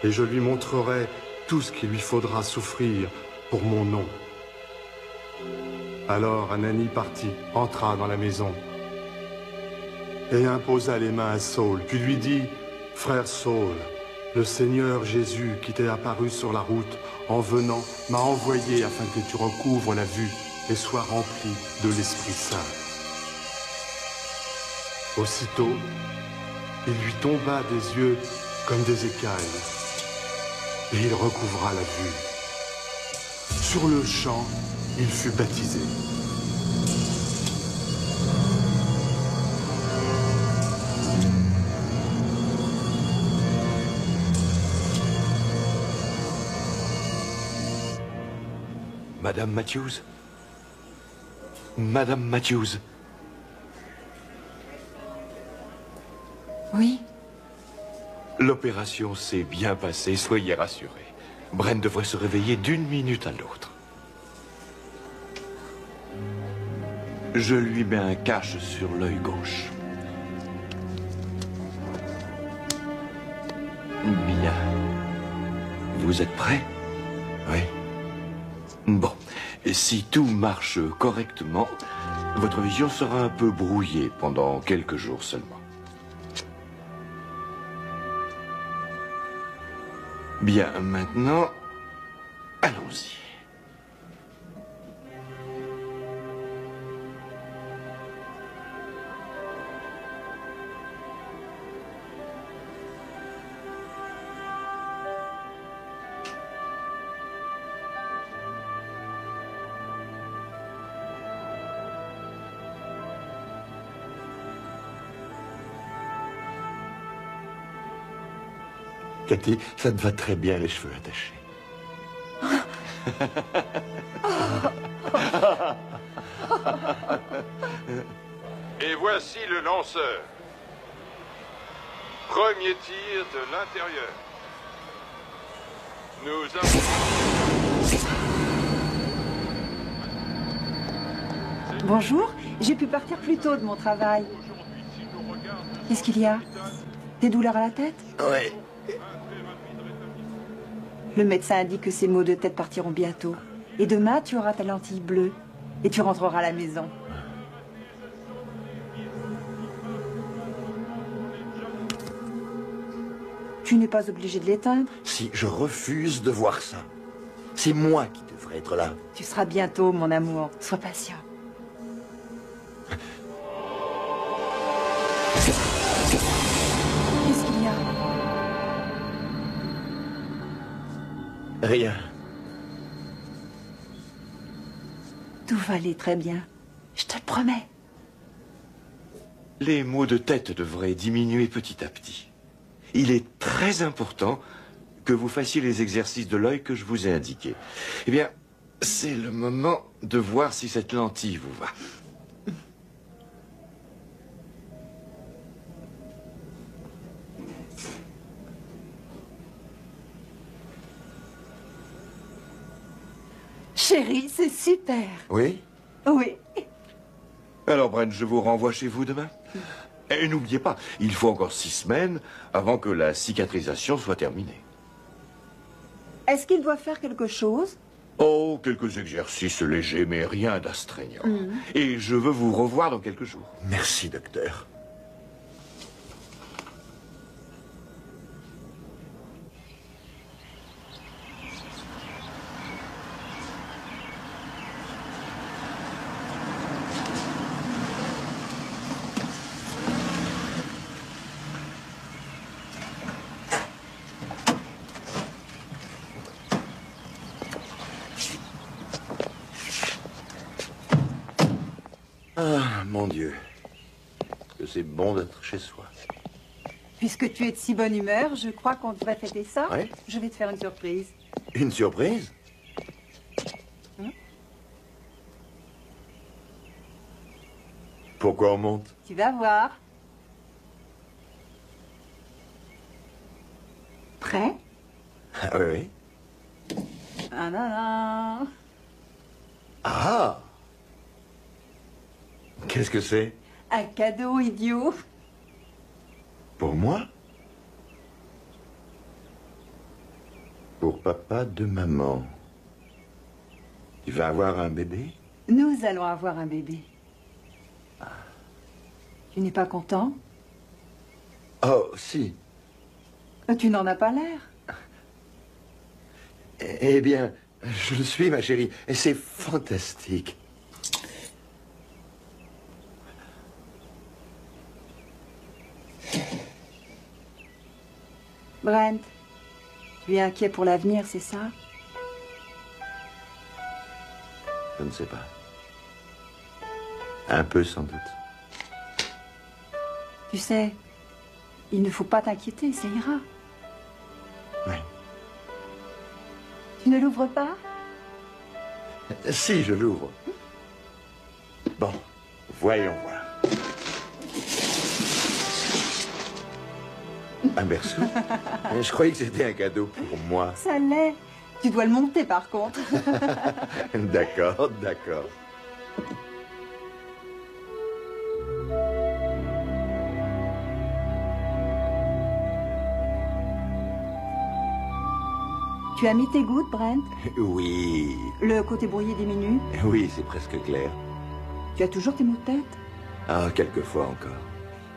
Et je lui montrerai tout ce qu'il lui faudra souffrir pour mon nom. Alors Ananie partit, entra dans la maison et imposa les mains à Saul, puis lui dit, « Frère Saul, le Seigneur Jésus qui t'est apparu sur la route en venant m'a envoyé afin que tu recouvres la vue et sois rempli de l'Esprit Saint. » Aussitôt, il lui tomba des yeux comme des écailles et il recouvra la vue. Sur le champ, il fut baptisé. Madame Matthews? Madame Matthews? Oui? L'opération s'est bien passée, soyez rassurés. Brent devrait se réveiller d'une minute à l'autre. Je lui mets un cache sur l'œil gauche. Bien. Vous êtes prêts? Oui. Bon. Et si tout marche correctement, votre vision sera un peu brouillée pendant quelques jours seulement. Bien, maintenant, allons-y. Cathy, ça te va très bien, les cheveux attachés. Et voici le lanceur. Premier tir de l'intérieur. Nous avons... Bonjour, j'ai pu partir plus tôt de mon travail. Qu'est-ce qu'il y a? Des douleurs à la tête? Ouais. Le médecin a dit que ces maux de tête partiront bientôt. Et demain, tu auras ta lentille bleue. Et tu rentreras à la maison. Tu n'es pas obligé de l'éteindre. Si, je refuse de voir ça. C'est moi qui devrais être là. Tu seras bientôt, mon amour. Sois patient. Qu'est-ce qu'il y a? Rien. Tout va aller très bien. Je te le promets. Les maux de tête devraient diminuer petit à petit. Il est très important que vous fassiez les exercices de l'œil que je vous ai indiqués. Eh bien, c'est le moment de voir si cette lentille vous va. Chérie, c'est super. Oui? Oui. Alors, Brent, je vous renvoie chez vous demain. Et n'oubliez pas, il faut encore 6 semaines avant que la cicatrisation soit terminée. Est-ce qu'il doit faire quelque chose? Oh, quelques exercices légers, mais rien d'astreignant. Et je veux vous revoir dans quelques jours. Merci, docteur. mon Dieu, que c'est bon d'être chez soi. Puisque tu es de si bonne humeur, je crois qu'on devrait fêter ça. Ouais. Je vais te faire une surprise. Une surprise? Pourquoi on monte? Tu vas voir. Prêt? Ah oui, oui. Ah non, non. Ah! Qu'est-ce que c'est? Un cadeau idiot. Pour moi? Pour papa de maman. Tu vas avoir un bébé? Nous allons avoir un bébé. Tu n'es pas content? Oh, si. Tu n'en as pas l'air. Eh bien, je le suis, ma chérie, et c'est fantastique. Brent, tu es inquiet pour l'avenir, c'est ça? Je ne sais pas. Un peu, sans doute. Tu sais, il ne faut pas t'inquiéter, ça ira. Oui. Tu ne l'ouvres pas? Si, je l'ouvre. Bon, voyons voir. Un berceau? Je croyais que c'était un cadeau pour moi. Ça l'est. Tu dois le monter, par contre. D'accord, d'accord. Tu as mis tes gouttes, Brent? Oui. Le côté brouillé diminue? Oui, c'est presque clair. Tu as toujours tes maux de tête? Ah, quelquefois encore.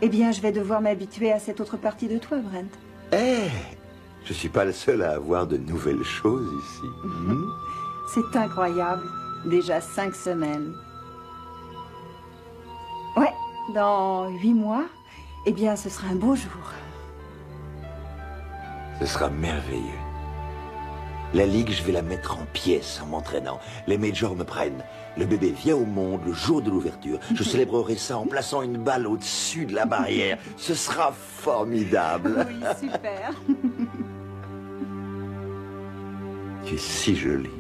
Eh bien, je vais devoir m'habituer à cette autre partie de toi, Brent. Eh, je suis pas le seul à avoir de nouvelles choses ici. C'est incroyable. Déjà 5 semaines. Ouais, dans 8 mois, eh bien, ce sera un beau jour. Ce sera merveilleux. La ligue, je vais la mettre en pièces en m'entraînant. Les majors me prennent. Le bébé vient au monde le jour de l'ouverture. Je célébrerai ça en plaçant une balle au-dessus de la barrière. Ce sera formidable. Oui, super. Tu es si jolie.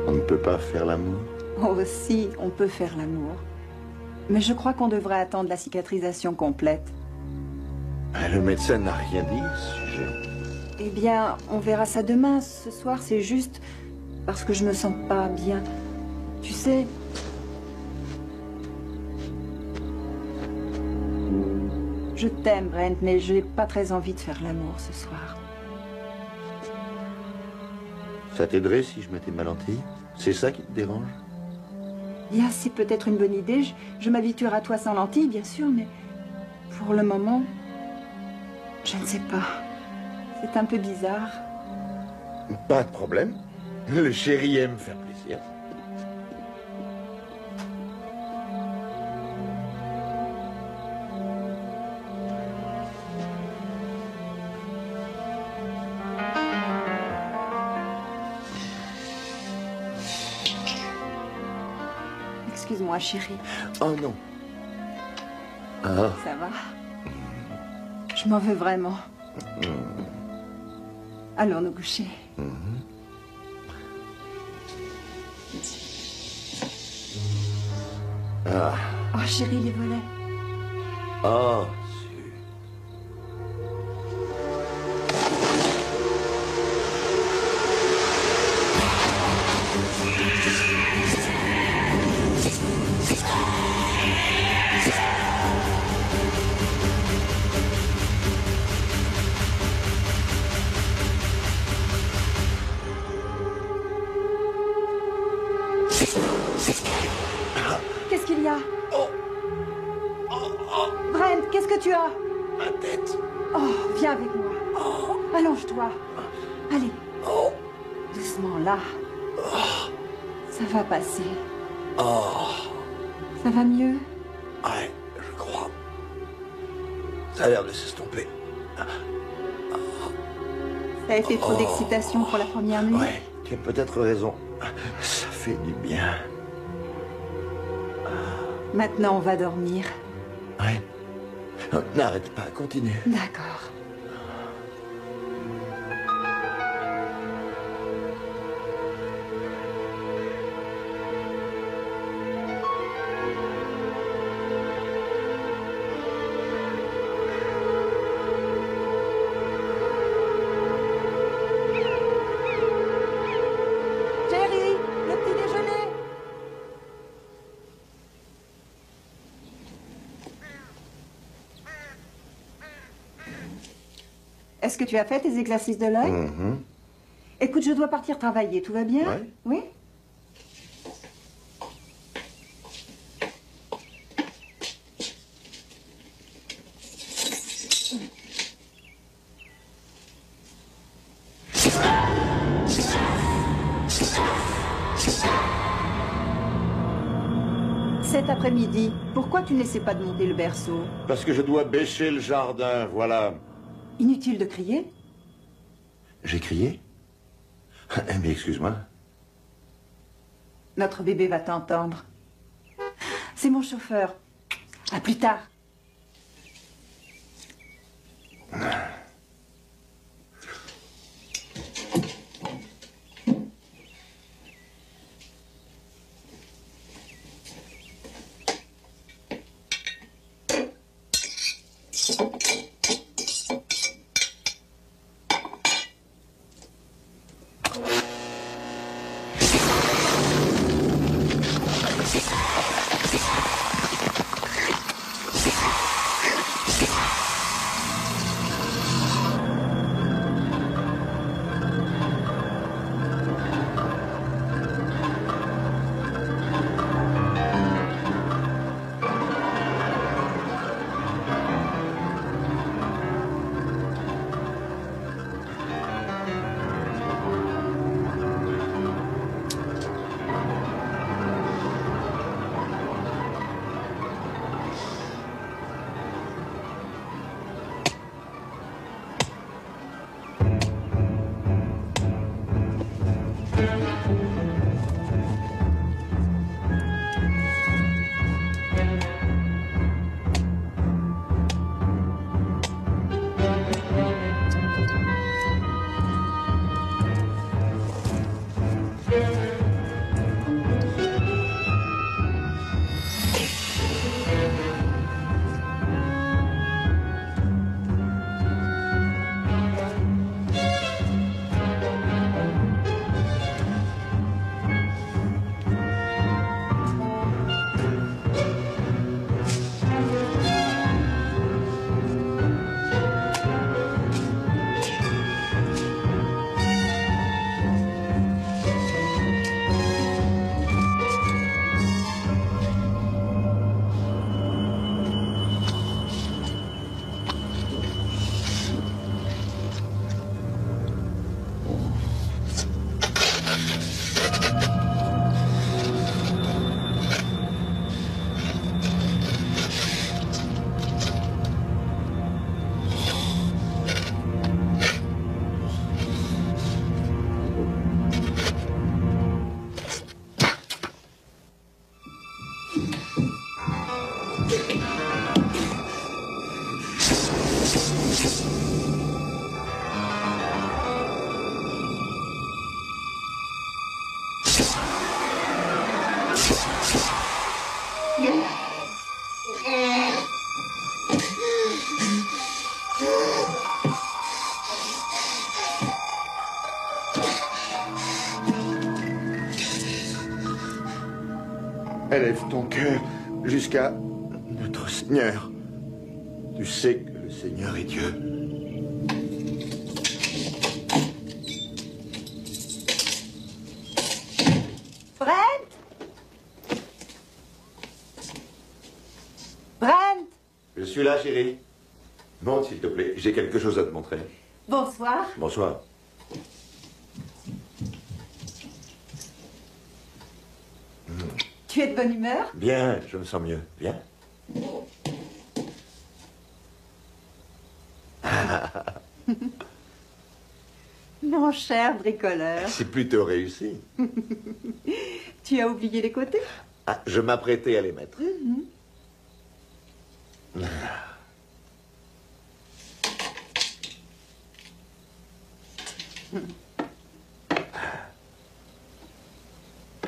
On ne peut pas faire l'amour? Oh, si, on peut faire l'amour. Mais je crois qu'on devrait attendre la cicatrisation complète. Le médecin n'a rien dit à ce sujet. Eh bien, on verra ça demain. Ce soir, c'est juste parce que je me sens pas bien. Tu sais... Je t'aime, Brent, mais je n'ai pas très envie de faire l'amour ce soir. Ça t'aiderait si je mettais ma lentille? C'est ça qui te dérange? Bien, c'est peut-être une bonne idée. Je m'habituerai à toi sans lentilles, bien sûr, mais pour le moment, je ne sais pas. C'est un peu bizarre. Pas de problème. Le chéri aime faire plaisir. Excuse-moi, chérie. Oh non. Ah. Ça va? Je m'en veux vraiment. Allons nous coucher. Ah. Oh, chérie, les volets. Oh. Qu'est-ce qu'il y a? Brent, qu'est-ce que tu as? Ma tête. Oh, viens avec moi. Allonge-toi. Allez. Doucement, là. Ça va passer. Ça va mieux? Ouais, je crois. Ça a l'air de s'estomper. Ça a été trop d'excitation pour la première nuit? Ouais, tu as peut-être raison. Ça fait du bien. Maintenant, on va dormir. Ouais. N'arrête pas, continue. D'accord. Chérie, le petit déjeuner. Est-ce que tu as fait tes exercices de l'œil? Écoute, je dois partir travailler. Tout va bien? Ouais. Oui? Cet après-midi, pourquoi tu n'essaies pas de monter le berceau? Parce que je dois bêcher le jardin, voilà. Inutile de crier. J'ai crié? Mais excuse-moi. Notre bébé va t'entendre. C'est mon chauffeur. À plus tard. Élève ton cœur jusqu'à notre Seigneur. Tu sais que le Seigneur est Dieu. Brent? Brent? Je suis là, chérie. Monte, s'il te plaît. J'ai quelque chose à te montrer. Bonsoir. Bonsoir. Tu es de bonne humeur? Bien, je me sens mieux. Viens. Mon cher bricoleur. C'est plutôt réussi. Tu as oublié les côtés? Ah, je m'apprêtais à les mettre.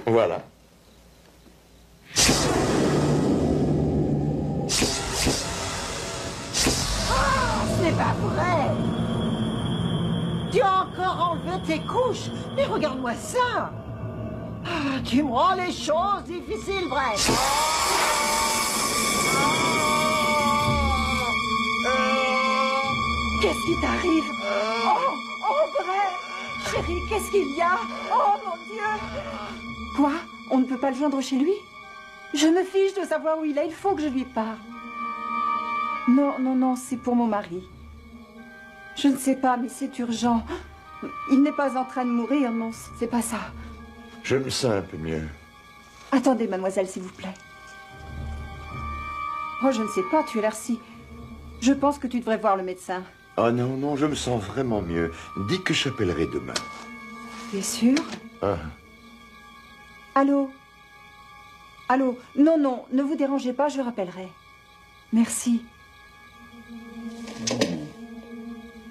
Voilà. C'est pas vrai! Tu as encore enlevé tes couches? Mais regarde-moi ça! Ah, tu me rends les choses difficiles, bref! Qu'est-ce qui t'arrive? Oh, Brett! Chérie, qu'est-ce qu'il y a? Oh, mon Dieu! Quoi? On ne peut pas le joindre chez lui? Je me fiche de savoir où il est, il faut que je lui parle. Non, c'est pour mon mari. Je ne sais pas, mais c'est urgent. Il n'est pas en train de mourir, non, c'est pas ça. Je me sens un peu mieux. Attendez, mademoiselle, s'il vous plaît. Oh, je ne sais pas, tu as l'air si... Je pense que tu devrais voir le médecin. Oh non, je me sens vraiment mieux. Dis que j'appellerai demain. Tu es sûr? Ah. Allô? Allô? Non, ne vous dérangez pas, je rappellerai. Merci.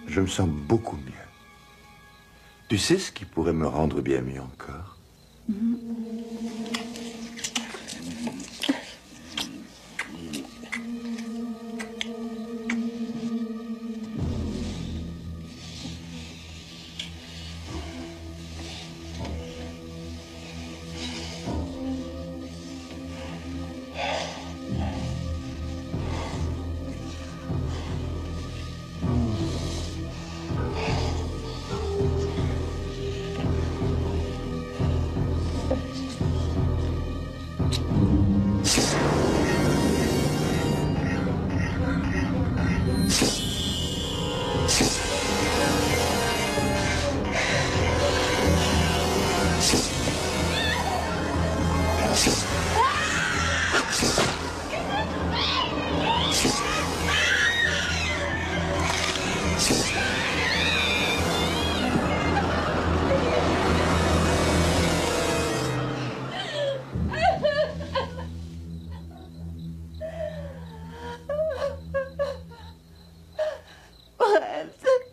Je me sens beaucoup mieux. Tu sais ce qui pourrait me rendre bien mieux encore?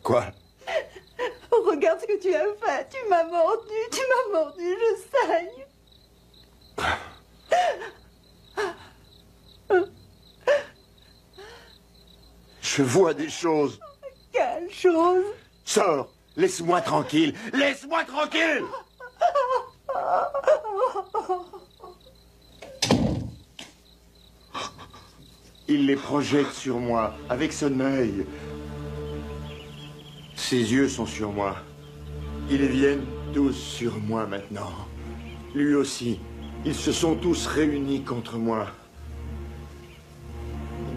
Quoi? Regarde ce que tu as fait. Tu m'as mordu, je saigne. Je vois des choses. Quelle chose? Sors! Laisse-moi tranquille! Laisse-moi tranquille! Il les projette sur moi, avec son œil. Ses yeux sont sur moi. Ils viennent tous sur moi maintenant. Lui aussi. Ils se sont tous réunis contre moi.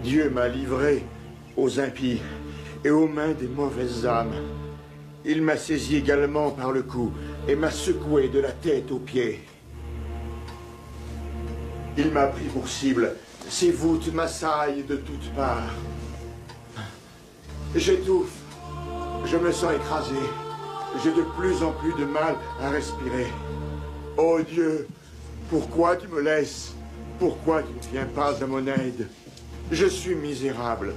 Dieu m'a livré aux impies et aux mains des mauvaises âmes. Il m'a saisi également par le cou et m'a secoué de la tête aux pieds. Il m'a pris pour cible. Ses voûtes m'assaillent de toutes parts. J'étouffe. Je me sens écrasé. J'ai de plus en plus de mal à respirer. Oh Dieu, pourquoi tu me laisses? Pourquoi tu ne viens pas à mon aide? Je suis misérable.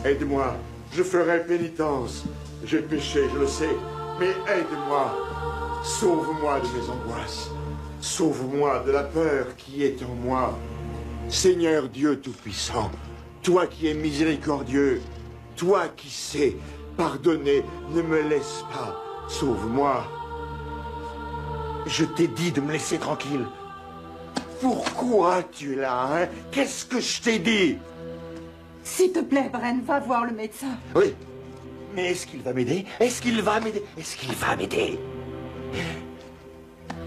Aide-moi, je ferai pénitence. J'ai péché, je le sais, mais aide-moi. Sauve-moi de mes angoisses. Sauve-moi de la peur qui est en moi. Seigneur Dieu Tout-Puissant, toi qui es miséricordieux, toi qui sais pardonner, ne me laisse pas. Sauve-moi. Je t'ai dit de me laisser tranquille. Pourquoi tu es là, hein? Qu'est-ce que je t'ai dit? S'il te plaît, Bren, va voir le médecin. Oui. Mais est-ce qu'il va m'aider? Est-ce qu'il va m'aider? Est-ce qu'il va m'aider?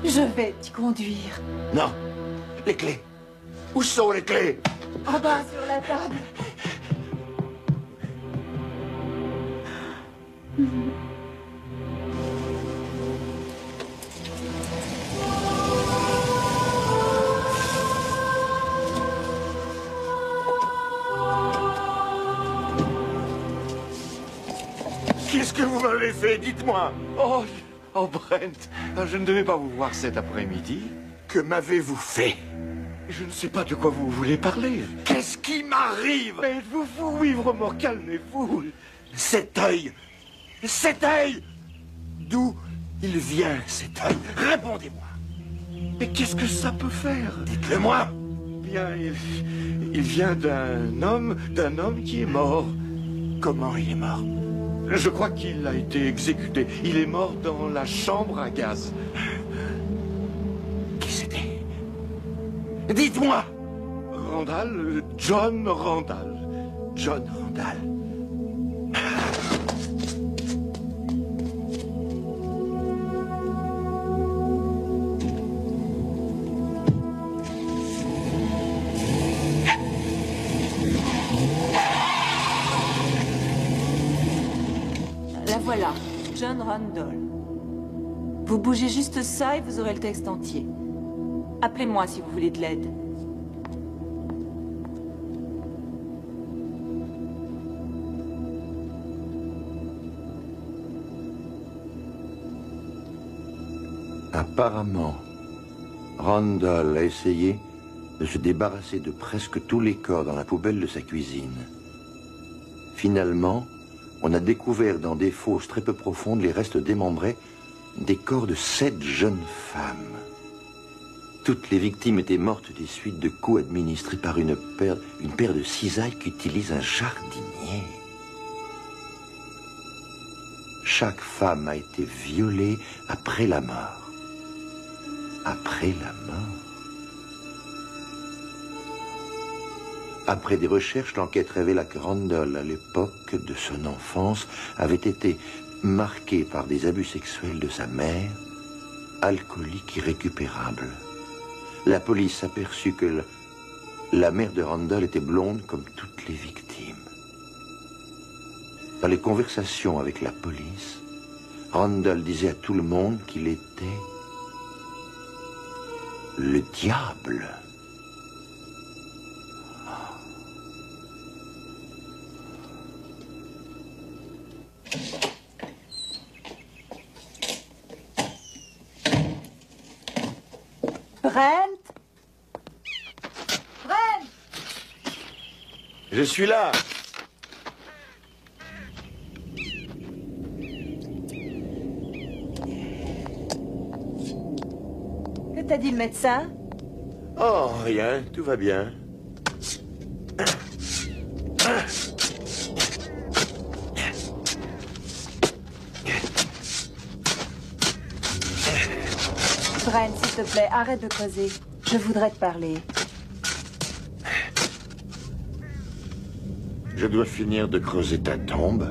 Je vais t'y conduire. Non. Les clés. Où sont les clés? En bas, sur la table. Qu'est-ce que vous m'avez fait? Dites-moi. Oh, Brent, je ne devais pas vous voir cet après-midi. Que m'avez-vous fait? Je ne sais pas de quoi vous voulez parler. Qu'est-ce qui m'arrive? Mais êtes-vous fou, ivre-mort? Calmez-vous. Cet œil! Cet œil! D'où il vient, cet œil? Répondez-moi. Mais qu'est-ce que ça peut faire? Dites-le-moi. Bien, il vient d'un homme qui est mort. Comment il est mort? Je crois qu'il a été exécuté. Il est mort dans la chambre à gaz. Qui c'était? Dites-moi. Randall, John Randall. John Randall. La voilà, John Randall. Vous bougez juste ça et vous aurez le texte entier. Appelez-moi si vous voulez de l'aide. Apparemment, Randall a essayé de se débarrasser de presque tous les corps dans la poubelle de sa cuisine. Finalement, on a découvert dans des fosses très peu profondes les restes démembrés des corps de 7 jeunes femmes. Toutes les victimes étaient mortes des suites de coups administrés par une paire de cisailles qu'utilise un jardinier. Chaque femme a été violée après la mort. Après la mort. Après des recherches, l'enquête révéla que Randall, à l'époque de son enfance, avait été marqué par des abus sexuels de sa mère, alcoolique irrécupérable. La police aperçut que la mère de Randall était blonde comme toutes les victimes. Dans les conversations avec la police, Randall disait à tout le monde qu'il était le diable. Brent? Brent? Je suis là. Que t'a dit le médecin? Oh, rien, tout va bien. Brent, s'il te plaît, arrête de causer. Je voudrais te parler. Je dois finir de creuser ta tombe.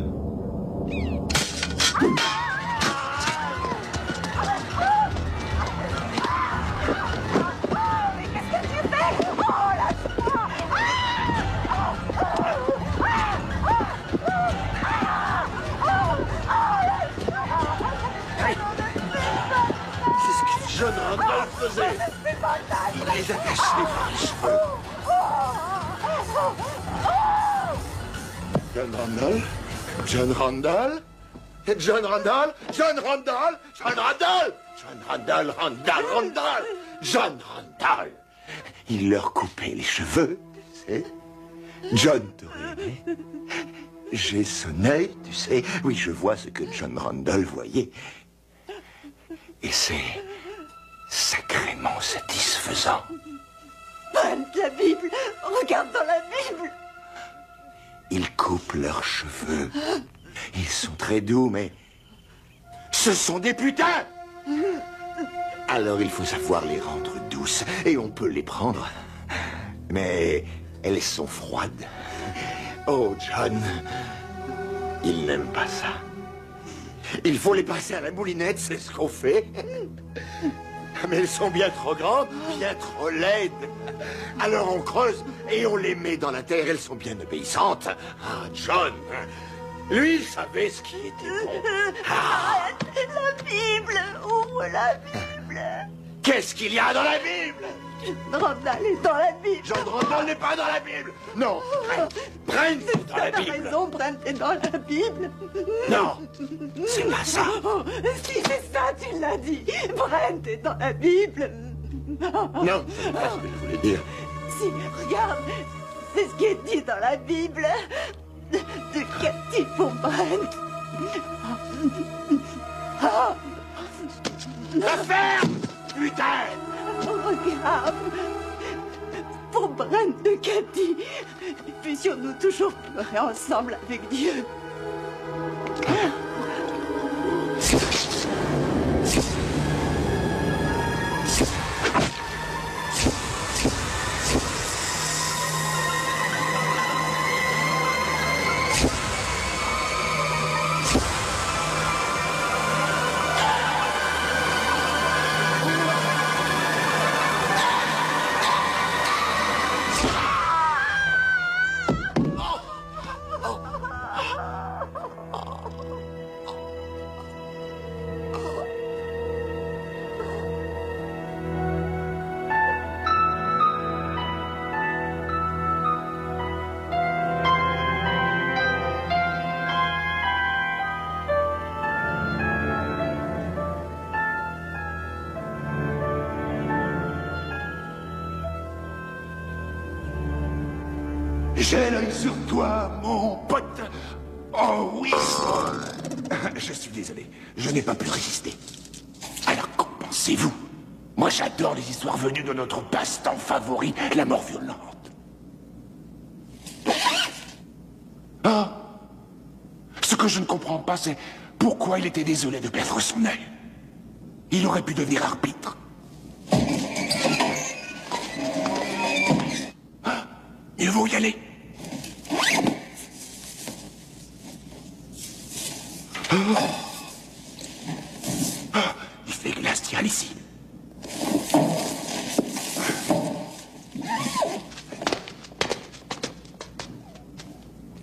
John Randall faisait. Il les attachait par les cheveux. John Randall? John Randall? John Randall? John Randall? John Randall? John Randall, Randall. John Randall. Il leur coupait les cheveux, tu sais. John t'aurait aimé. J'ai son œil, tu sais. Oui, je vois ce que John Randall voyait. Et c'est sacrément satisfaisant. Brent, la Bible! Regarde dans la Bible! Ils coupent leurs cheveux. Ils sont très doux, mais ce sont des putains! Alors il faut savoir les rendre douces, et on peut les prendre. Mais elles sont froides. Oh, John, il n'aime pas ça. Il faut les passer à la moulinette, c'est ce qu'on fait. Mais elles sont bien trop grandes, bien trop laides. Alors on creuse et on les met dans la terre. Elles sont bien obéissantes. Ah, John, lui, il savait ce qui était bon. Arrête! La Bible! Ouvre la Bible! Qu'est-ce qu'il y a dans la Bible? John Randall est dans la Bible! John Randall n'est pas dans la Bible! Non! Brent, dans la T'as Bible. raison, Brent est dans la Bible. Non, c'est pas ça. Oh, si c'est ça, tu l'as dit. Brent est dans la Bible. Non, c'est pas ce que je voulais dire. Si, regarde, c'est ce qui est dit dans la Bible. De Cathy pour Brent. La ferme, putain. Regarde. Pour Brent de Cathy, puissions-nous toujours pleurer ensemble avec Dieu. J'ai l'œil sur toi, mon pote. Oh oui. Je suis désolé, je n'ai pas pu résister. Alors qu'en pensez-vous? Moi j'adore les histoires venues de notre passe-temps favori, la mort violente. Ah. Ce que je ne comprends pas, c'est pourquoi il était désolé de perdre son œil. Il aurait pu devenir arbitre. Ah, mieux vaut y aller. Il fait glacial ici.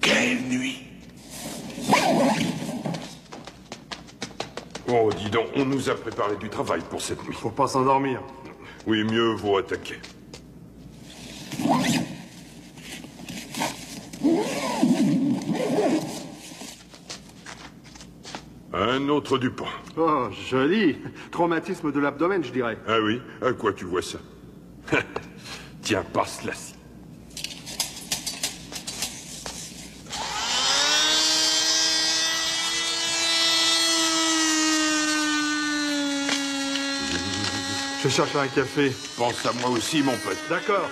Quelle nuit! Oh, dis donc, on nous a préparé du travail pour cette nuit. Faut pas s'endormir. Oui, mieux vaut attaquer. Un autre Dupont. Oh, joli. Traumatisme de l'abdomen, je dirais. Ah oui? À quoi tu vois ça? Tiens, passe-la. Je cherche un café. Pense à moi aussi, mon pote. D'accord.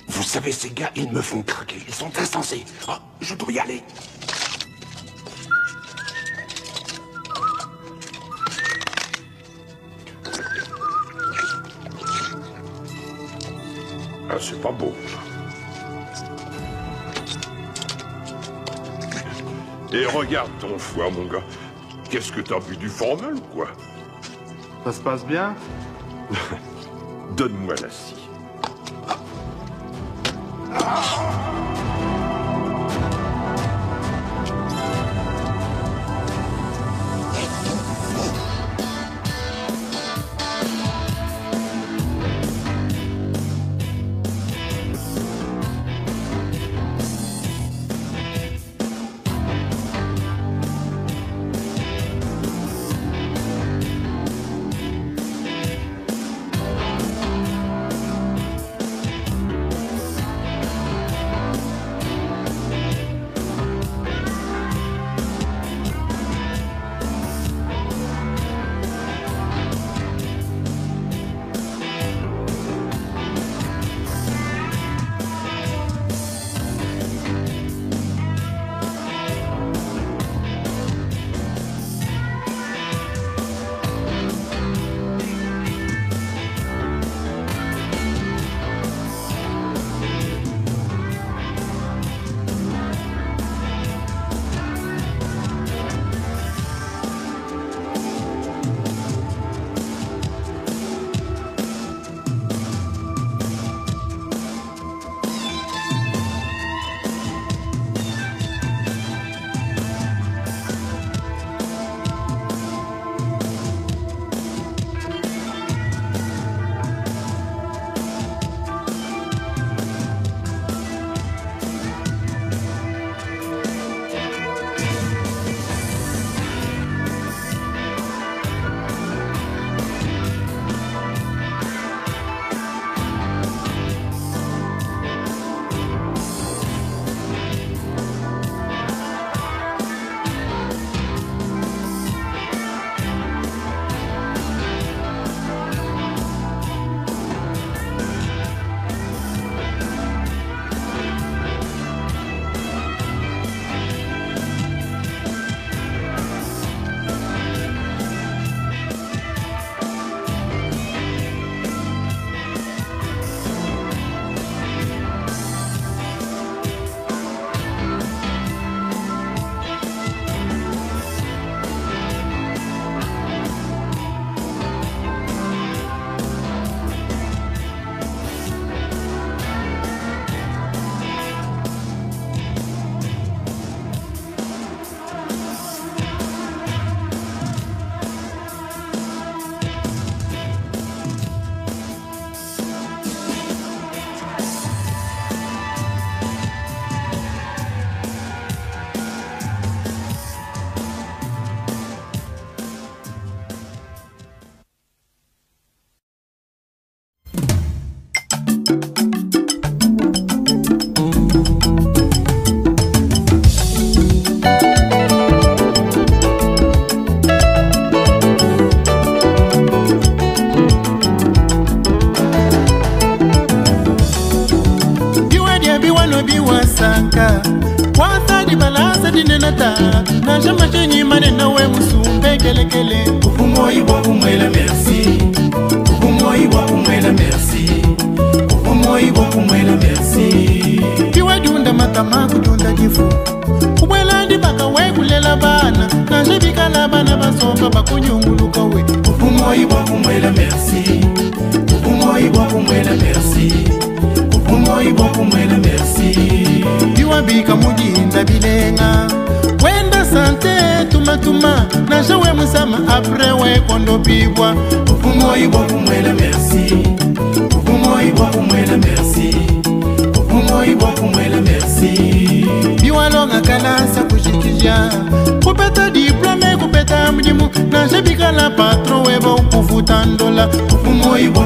Vous savez, ces gars, ils me font craquer. Ils sont insensés. Oh, je dois y aller. Ah, c'est pas beau. Et regarde ton foie, mon gars. Qu'est-ce que t'as bu, du formol ou quoi? Ça se passe bien? Donne-moi la scie. nata na jama chenyi mane na we musumbe kele kele upumo ibo kumwela merci upumo ibo kumwela merci upumo ibo kumwela merci kiwa dunda matama kudunda jifu kubwela ndi baka we kulela bana na jebika la bana basoka bakunyunguluka we upumo ibo kumwela merci upumo ibo kumwela merci upumo ibo kumwela merci diwa bika mujinda bilenga wenda sante tuma na jawe musama apre we kondo bibwa upumo ibo kumwela merci upumo ibo kumwela merci upumo ibo kumwela merci diwa longa kalasa kushikija kupeta diplome kupeta mdimu na jebika la patron weba ukufuta ndola upumo ibo